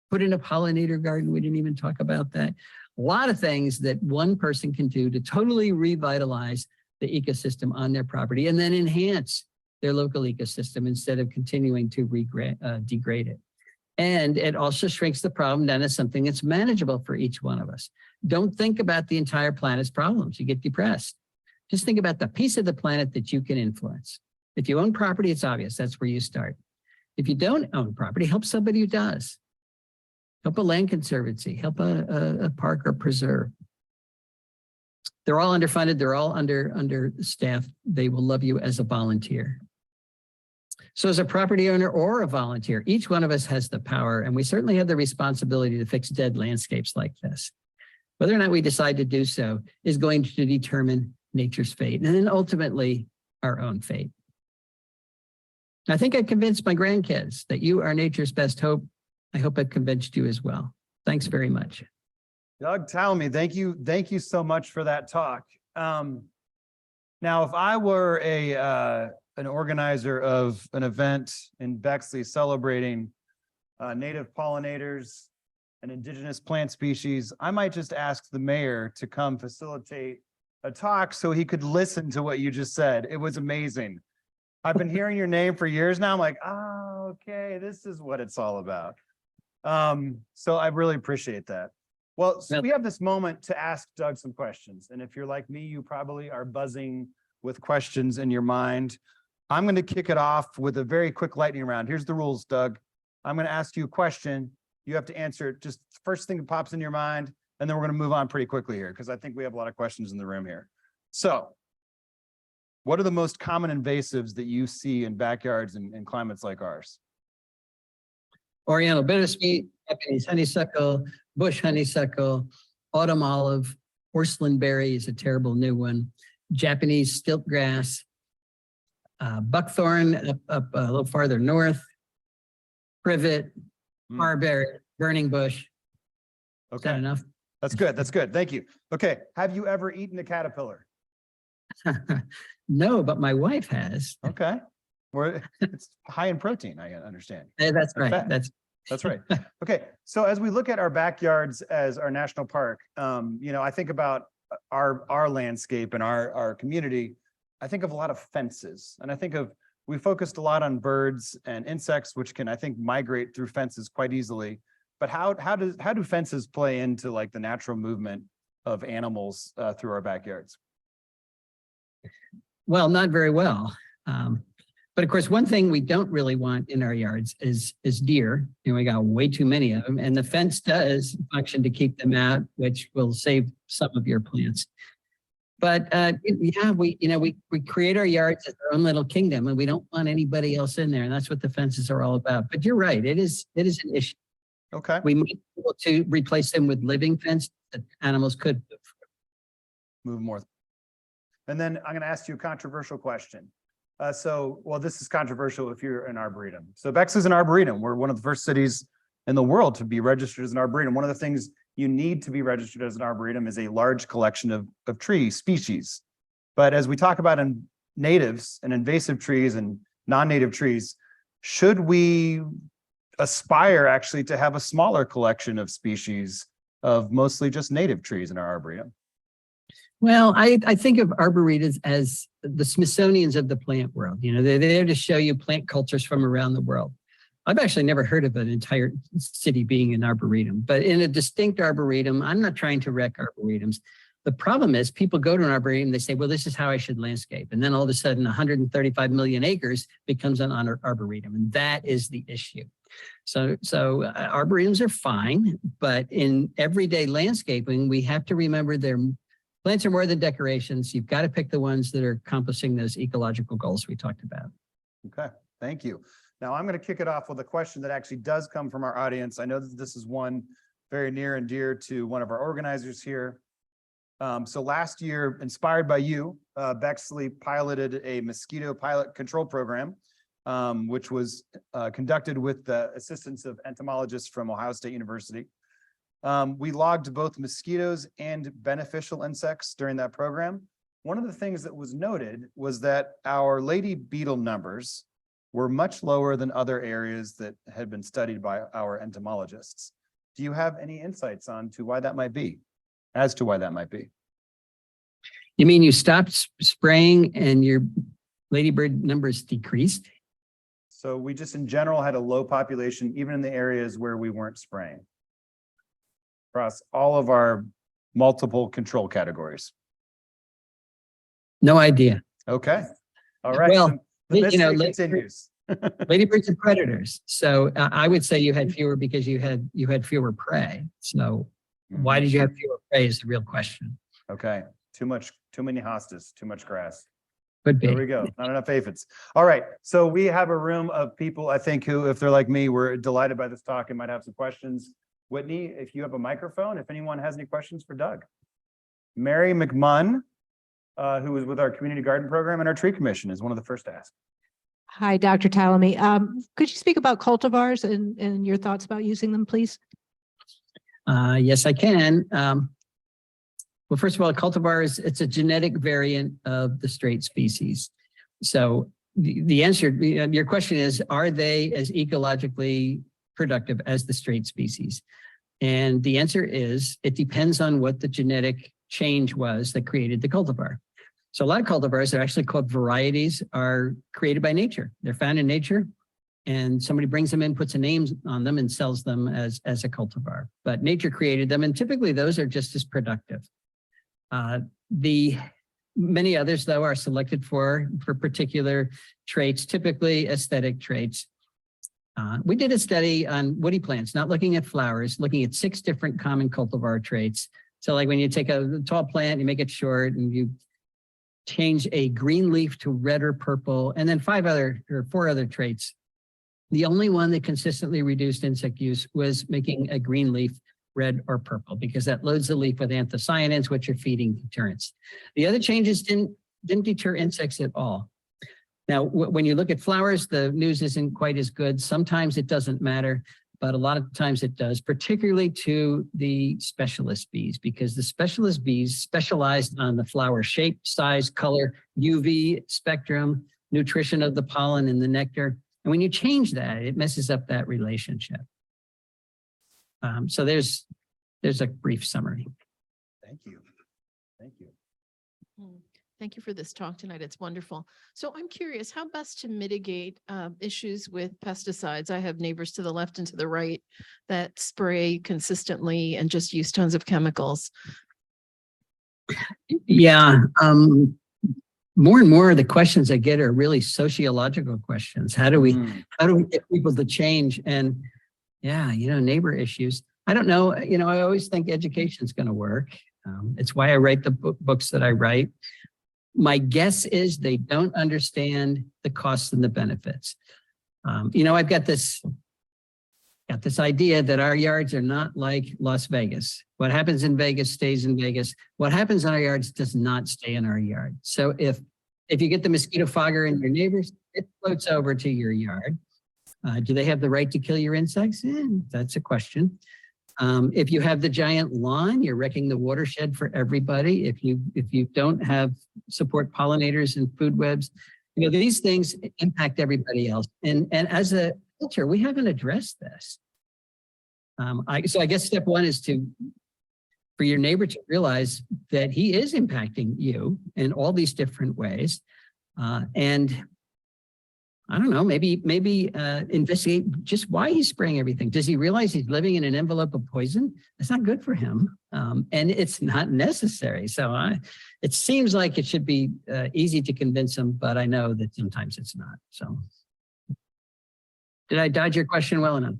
[SPEAKER 2] put in a pollinator garden. We didn't even talk about that. A lot of things that one person can do to totally revitalize the ecosystem on their property and then enhance their local ecosystem instead of continuing to degrade it. And it also shrinks the problem down to something that's manageable for each one of us. Don't think about the entire planet's problems. You get depressed. Just think about the piece of the planet that you can influence. If you own property, it's obvious. That's where you start. If you don't own property, help somebody who does. Help a land conservancy. Help a park or preserve. They're all underfunded. They're all understaffed. They will love you as a volunteer. So as a property owner or a volunteer, each one of us has the power, and we certainly have the responsibility to fix dead landscapes like this. Whether or not we decide to do so is going to determine nature's fate, and then ultimately our own fate. I think I've convinced my grandkids that you are nature's best hope. I hope I've convinced you as well. Thanks very much.
[SPEAKER 1] Doug Tallamy, thank you so much for that talk. Now, if I were an organizer of an event in Bexley celebrating native pollinators and indigenous plant species, I might just ask the mayor to come facilitate a talk so he could listen to what you just said. It was amazing. I've been hearing your name for years now. I'm like, oh, okay, this is what it's all about. So I really appreciate that. Well, so
[SPEAKER 2] Well-
[SPEAKER 1] we have this moment to ask Doug some questions. And if you're like me, you probably are buzzing with questions in your mind. I'm going to kick it off with a very quick lightning round. Here's the rules, Doug. I'm going to ask you a question. You have to answer it just the first thing that pops in your mind. And then we're going to move on pretty quickly here because I think we have a lot of questions in the room here. So what are the most common invasives that you see in backyards and climates like ours?
[SPEAKER 2] Oriental bittersweet, Japanese honeysuckle, bush honeysuckle, autumn olive, porcelain berry is a terrible new one, Japanese stilt grass, buckthorn up a little farther north, privet, barberry, burning bush. Is that
[SPEAKER 1] Okay,
[SPEAKER 2] enough?
[SPEAKER 1] that's good. That's good. Thank you. Okay, have you ever eaten a caterpillar?
[SPEAKER 2] No, but my wife has.
[SPEAKER 1] Okay, it's high in protein, I understand.
[SPEAKER 2] That's right.
[SPEAKER 1] fat.
[SPEAKER 2] That's
[SPEAKER 1] right. Okay, so as we look at our backyards as our national park, I think about our landscape and our community. I think of a lot of fences, and we focused a lot on birds and insects, which can, I think, migrate through fences quite easily. But how do fences play into like the natural movement of animals through our backyards?
[SPEAKER 2] Well, not very well. But of course, one thing we don't really want in our yards is deer. We got way too many of them, and the fence does function to keep them out, which will save some of your plants. But yeah, we create our yards as our own little kingdom, and we don't want anybody else in there, and that's what the fences are all about. But you're right, it is an issue.
[SPEAKER 1] Okay.
[SPEAKER 2] We might be able to replace them with living fence that animals could
[SPEAKER 1] move more. And then I'm going to ask you a controversial question. This is controversial if you're an arboretum. So Bexley's an arboretum. We're one of the first cities in the world to be registered as an arboretum. One of the things you need to be registered as an arboretum is a large collection of tree species. But as we talk about in natives and invasive trees and non-native trees, should we aspire actually to have a smaller collection of species of mostly just native trees in our arboretum?
[SPEAKER 2] Well, I think of arboretums as the Smithsonian's of the plant world. They're there to show you plant cultures from around the world. I've actually never heard of an entire city being an arboretum, but in a distinct arboretum, I'm not trying to wreck arboretums. The problem is people go to an arboretum, they say, well, this is how I should landscape. And then all of a sudden 135 million acres becomes an arboretum. And that is the issue. So arboretums are fine, but in everyday landscaping, we have to remember plants are more than decorations. You've got to pick the ones that are accomplishing those ecological goals we talked about.
[SPEAKER 1] Okay, thank you. Now I'm going to kick it off with a question that actually does come from our audience. I know that this is one very near and dear to one of our organizers here. So last year, inspired by you, Bexley piloted a mosquito pilot control program, which was conducted with the assistance of entomologists from Ohio State University. We logged both mosquitoes and beneficial insects during that program. One of the things that was noted was that our lady beetle numbers were much lower than other areas that had been studied by our entomologists. Do you have any insights as to why that might be?
[SPEAKER 2] You mean you stopped spraying and your ladybird numbers decreased?
[SPEAKER 1] So we just in general had a low population, even in the areas where we weren't spraying, across all of our multiple control categories.
[SPEAKER 2] No idea.
[SPEAKER 1] Okay. All right.
[SPEAKER 2] Well,
[SPEAKER 1] so the mystery continues.
[SPEAKER 2] Ladybirds are predators. So I would say you had fewer because you had fewer prey. So why did you have fewer prey is the real question.
[SPEAKER 1] Okay. Too many hostas, too much grass.
[SPEAKER 2] Could be.
[SPEAKER 1] There we go. Not enough aphids. All right. So we have a room of people, I think, who, if they're like me, were delighted by this talk and might have some questions. Whitney, if you have a microphone, if anyone has any questions for Doug. Mary McMunn, who is with our community garden program and our tree commission, is one of the first to ask.
[SPEAKER 3] Hi, Dr. Tallamy. Could you speak about cultivars and your thoughts about using them, please?
[SPEAKER 2] Yes, I can. Well, first of all, cultivars, it's a genetic variant of the straight species. So the answer, your question is, are they as ecologically productive as the straight species? And the answer is, it depends on what the genetic change was that created the cultivar. So a lot of cultivars are actually called varieties, are created by nature. They're found in nature. and somebody brings them in, puts a name on them and sells them as a cultivar. But nature created them, and typically those are just as productive. Many others, though, are selected for particular traits, typically aesthetic traits. We did a study on woody plants, not looking at flowers, looking at 6 different common cultivar traits. So like when you take a tall plant, you make it short and you change a green leaf to red or purple, and then 4 other traits. The only one that consistently reduced insect use was making a green leaf red or purple, because that loads the leaf with anthocyanins, which are feeding deterrents. The other changes didn't deter insects at all. Now, when you look at flowers, the news isn't quite as good. Sometimes it doesn't matter, but a lot of times it does, particularly to the specialist bees, because the specialist bees specialized on the flower shape, size, color, UV spectrum, nutrition of the pollen and the nectar. And when you change that, it messes up that relationship. So there's a brief summary.
[SPEAKER 1] Thank you. Thank you.
[SPEAKER 4] Thank you for this talk tonight. It's wonderful. So I'm curious how best to mitigate issues with pesticides. I have neighbors to the left and to the right that spray consistently and just use tons of chemicals.
[SPEAKER 2] Yeah. More and more of the questions I get are really sociological questions. How do we get people to change? And yeah, neighbor issues. I don't know. I always think education is going to work. It's why I write the books that I write. My guess is they don't understand the costs and the benefits. I've got this idea that our yards are not like Las Vegas. What happens in Vegas stays in Vegas. What happens in our yards does not stay in our yard. So if you get the mosquito fogger in your neighbors, it floats over to your yard. Do they have the right to kill your insects? That's a question. If you have the giant lawn, you're wrecking the watershed for everybody. If you don't have support pollinators and food webs, these things impact everybody else. And as a culture, we haven't addressed this. So I guess step one is for your neighbor to realize that he is impacting you in all these different ways. And I don't know, maybe investigate just why he's spraying everything. Does he realize he's living in an envelope of poison? That's not good for him. And it's not necessary. So it seems like it should be easy to convince him, but I know that sometimes it's not. So did I dodge your question well enough?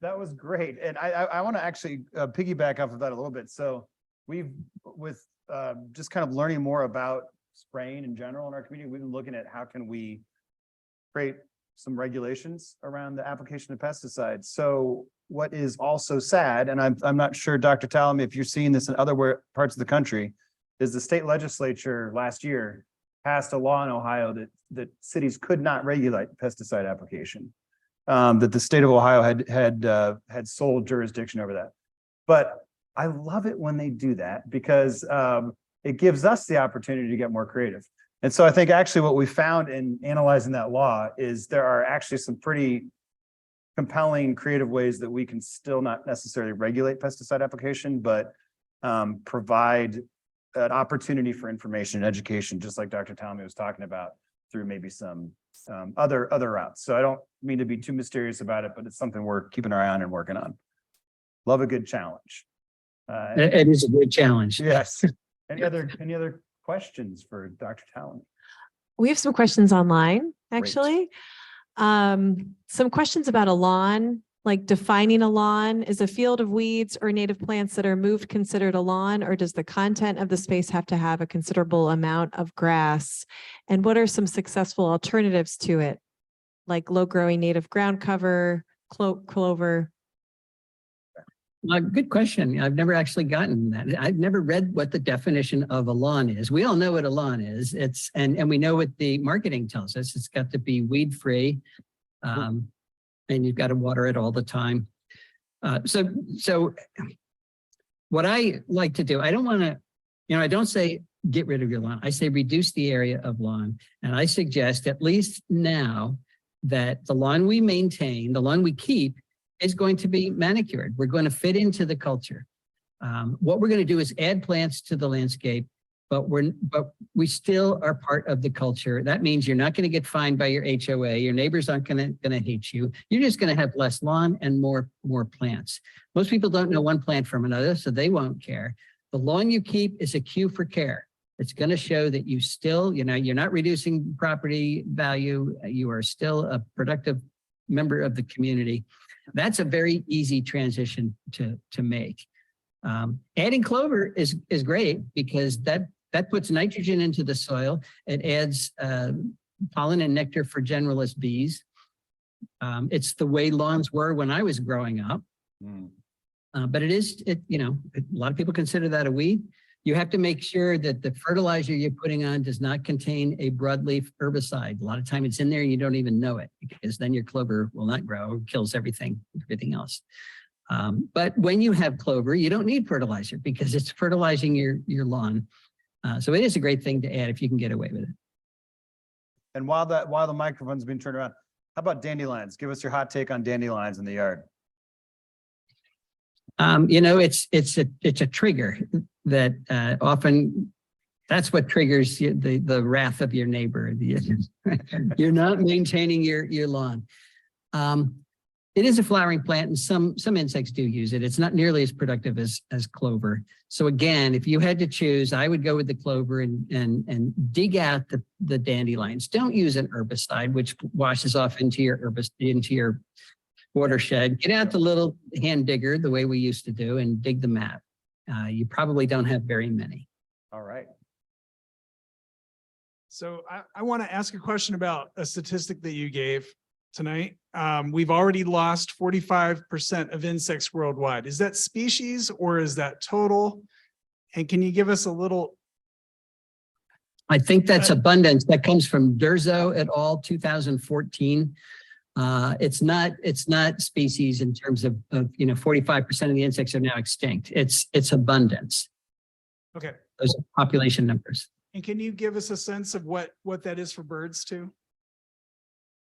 [SPEAKER 1] That was great. And I want to actually piggyback off of that a little bit. So with just kind of learning more about spraying in general in our community, we've been looking at how can we create some regulations around the application of pesticides. So what is also sad, and I'm not sure, Dr. Tallamy, if you're seeing this in other parts of the country, is the state legislature last year passed a law in Ohio that cities could not regulate pesticide application. That the state of Ohio had sole jurisdiction over that. But I love it when they do that because it gives us the opportunity to get more creative. And so I think actually what we found in analyzing that law is there are actually some pretty compelling creative ways that we can still not necessarily regulate pesticide application, but provide an opportunity for information and education, just like Dr. Tallamy was talking about, through maybe some other routes. So I don't mean to be too mysterious about it, but it's something we're keeping our eye on and working on. Love a good challenge.
[SPEAKER 2] It is a good challenge.
[SPEAKER 1] Yes. Any other questions for Dr. Tallamy?
[SPEAKER 3] We have some questions online, actually. Some questions about a lawn, like defining a lawn. Is a field of weeds or native plants that are moved considered a lawn, or does the content of the space have to have a considerable amount of grass? And what are some successful alternatives to it, like low-growing native ground cover, clover?
[SPEAKER 2] Good question. I've never actually gotten that. I've never read what the definition of a lawn is. We all know what a lawn is. And we know what the marketing tells us. It's got to be weed free, and you've got to water it all the time. So what I like to do, I don't want to, I don't say get rid of your lawn. I say reduce the area of lawn. And I suggest, at least now, that the lawn we maintain, the lawn we keep, is going to be manicured. We're going to fit into the culture. What we're going to do is add plants to the landscape but we still are part of the culture. That means you're not going to get fined by your HOA. Your neighbors aren't going to hate you. You're just going to have less lawn and more plants. Most people don't know one plant from another, so they won't care. The lawn you keep is a cue for care. It's going to show that you still, you're not reducing property value. You are still a productive member of the community. That's a very easy transition to make. Adding clover is great because that puts nitrogen into the soil. It adds pollen and nectar for generalist bees. It's the way lawns were when I was growing up. But a lot of people consider that a weed. You have to make sure that the fertilizer you're putting on does not contain a broadleaf herbicide. A lot of time it's in there and you don't even know it, because then your clover will not grow, it kills everything else. But when you have clover, you don't need fertilizer because it's fertilizing your lawn. So it is a great thing to add if you can get away with it.
[SPEAKER 1] And while the microphone's being turned around, how about dandelions? Give us your hot take on dandelions in the yard.
[SPEAKER 2] It's a trigger that often that's what triggers the wrath of your neighbor. You're not maintaining your lawn. It is a flowering plant, and some insects do use it. It's not nearly as productive as clover. So again, if you had to choose, I would go with the clover and dig out the dandelions. Don't use an herbicide, which washes off into your watershed. Get out the little hand digger, the way we used to do, and dig them out. You probably don't have very many.
[SPEAKER 1] All right.
[SPEAKER 5] So I want to ask a question about a statistic that you gave tonight. We've already lost 45% of insects worldwide. Is that species or is that total? And can you give us a little?
[SPEAKER 2] I think that's abundance. That comes from Durzo et al. 2014. It's not species in terms of 45% of the insects are now extinct. It's abundance.
[SPEAKER 5] Okay.
[SPEAKER 2] Those are population numbers.
[SPEAKER 5] And can you give us a sense of what that is for birds too?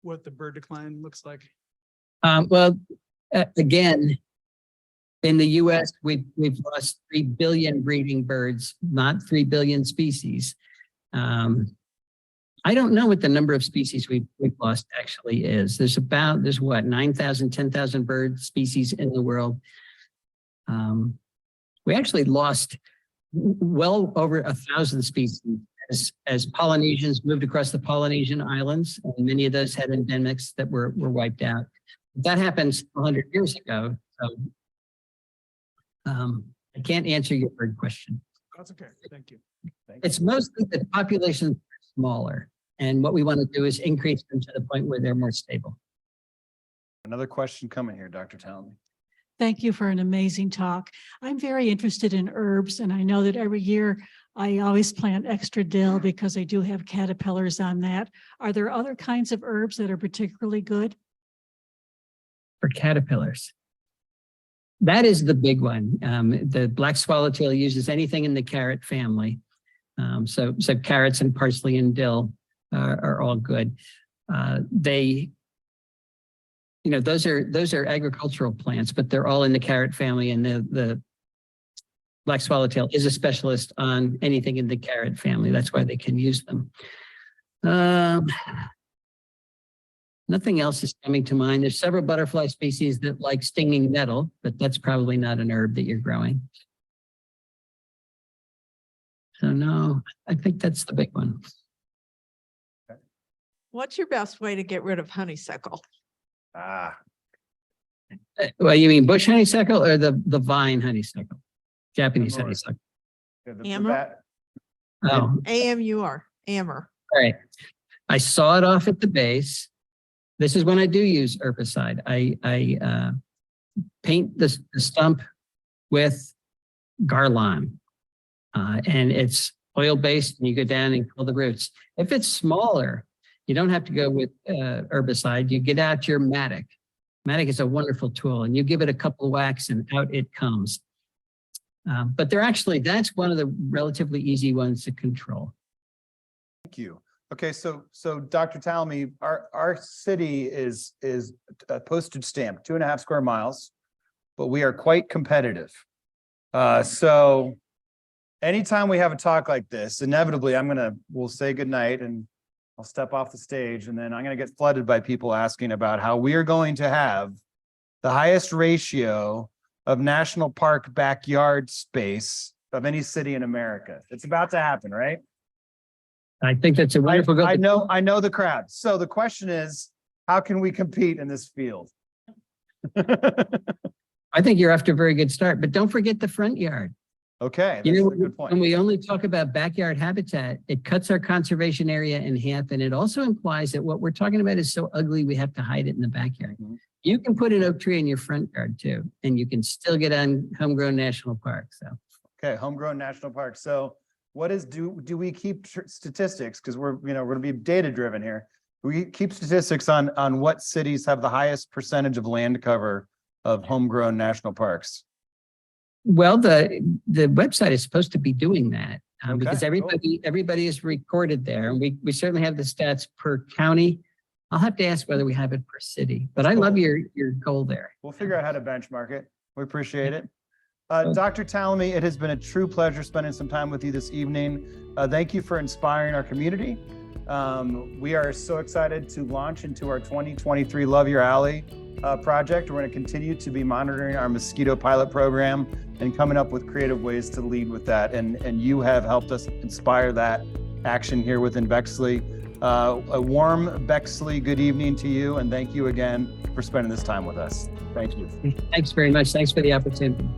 [SPEAKER 5] What the bird decline looks like?
[SPEAKER 2] Again, in the U.S., we've lost 3 billion breeding birds, not 3 billion species. I don't know what the number of species we've lost actually is. There's what, 9,000, 10,000 bird species in the world. We actually lost well over 1,000 species as Polynesians moved across the Polynesian islands, and many of those had endemics that were wiped out. That happens 100 years ago. So I can't answer your bird question.
[SPEAKER 5] That's okay. Thank you.
[SPEAKER 2] It's mostly the populations are smaller. And what we want to do is increase them to the point where they're more stable.
[SPEAKER 1] Another question coming here, Dr. Tallamy.
[SPEAKER 6] Thank you for an amazing talk. I'm very interested in herbs, and I know that every year I always plant extra dill because I do have caterpillars on that. Are there other kinds of herbs that are particularly good?
[SPEAKER 2] For caterpillars. That is the big one. The black swallowtail uses anything in the carrot family. So carrots and parsley and dill are all good. Those are agricultural plants, but they're all in the carrot family, and the black swallowtail is a specialist on anything in the carrot family. That's why they can use them. Nothing else is coming to mind. There's several butterfly species that like stinging nettle, but that's probably not an herb that you're growing. So no, I think that's the big one.
[SPEAKER 7] What's your best way to get rid of honeysuckle?
[SPEAKER 2] Well, you mean bush honeysuckle or the vine honeysuckle? Japanese honeysuckle.
[SPEAKER 7] Amber?
[SPEAKER 2] Oh,
[SPEAKER 7] AMUR, Amber.
[SPEAKER 2] all right. I saw it off at the base. This is when I do use herbicide. I paint the stump with Garlon, and it's oil-based, and you go down and kill the roots. If it's smaller, you don't have to go with herbicide. You get out your Matic. Matic is a wonderful tool, and you give it a couple whacks and out it comes. But that's one of the relatively easy ones to control.
[SPEAKER 1] Thank you. Okay, so Dr. Tallamy, our city is a postage stamp, 2.5 square miles, but we are quite competitive. And anytime we have a talk like this, inevitably we'll say goodnight and I'll step off the stage, and then I'm going to get flooded by people asking about how we are going to have the highest ratio of national park backyard space of any city in America. It's about to happen, right?
[SPEAKER 2] I think that's a wonderful goal.
[SPEAKER 1] I know the crowd. So the question is, how can we compete in this field?
[SPEAKER 2] I think you're off to a very good start, but don't forget the front yard.
[SPEAKER 1] Okay,
[SPEAKER 2] You
[SPEAKER 1] that's
[SPEAKER 2] know,
[SPEAKER 1] a good point.
[SPEAKER 2] when we only talk about backyard habitat, it cuts our conservation area in half, and it also implies that what we're talking about is so ugly, we have to hide it in the backyard.
[SPEAKER 1] Mhm.
[SPEAKER 2] You can put an oak tree in your front yard too, and you can still get on Homegrown National Park, so.
[SPEAKER 1] Okay, Homegrown National Park. So do we keep statistics? Because we're going to be data driven here. We keep statistics on what cities have the highest percentage of land cover of homegrown national parks.
[SPEAKER 2] Well, the website is supposed to be doing that because
[SPEAKER 1] Okay,
[SPEAKER 2] everybody is recorded there. And we certainly have the stats per county. I'll have to ask whether we have it per city, but I love your goal there.
[SPEAKER 1] We'll figure out how to benchmark it. We appreciate it. Dr. Tallamy, it has been a true pleasure spending some time with you this evening. Thank you for inspiring our community. We are so excited to launch into our 2023 Love Your Alley project. We're going to continue to be monitoring our mosquito pilot program and coming up with creative ways to lead with that. And you have helped us inspire that action here within Bexley. A warm Bexley good evening to you, and thank you again for spending this time with us. Thank you.
[SPEAKER 2] Thanks very much. Thanks for the opportunity.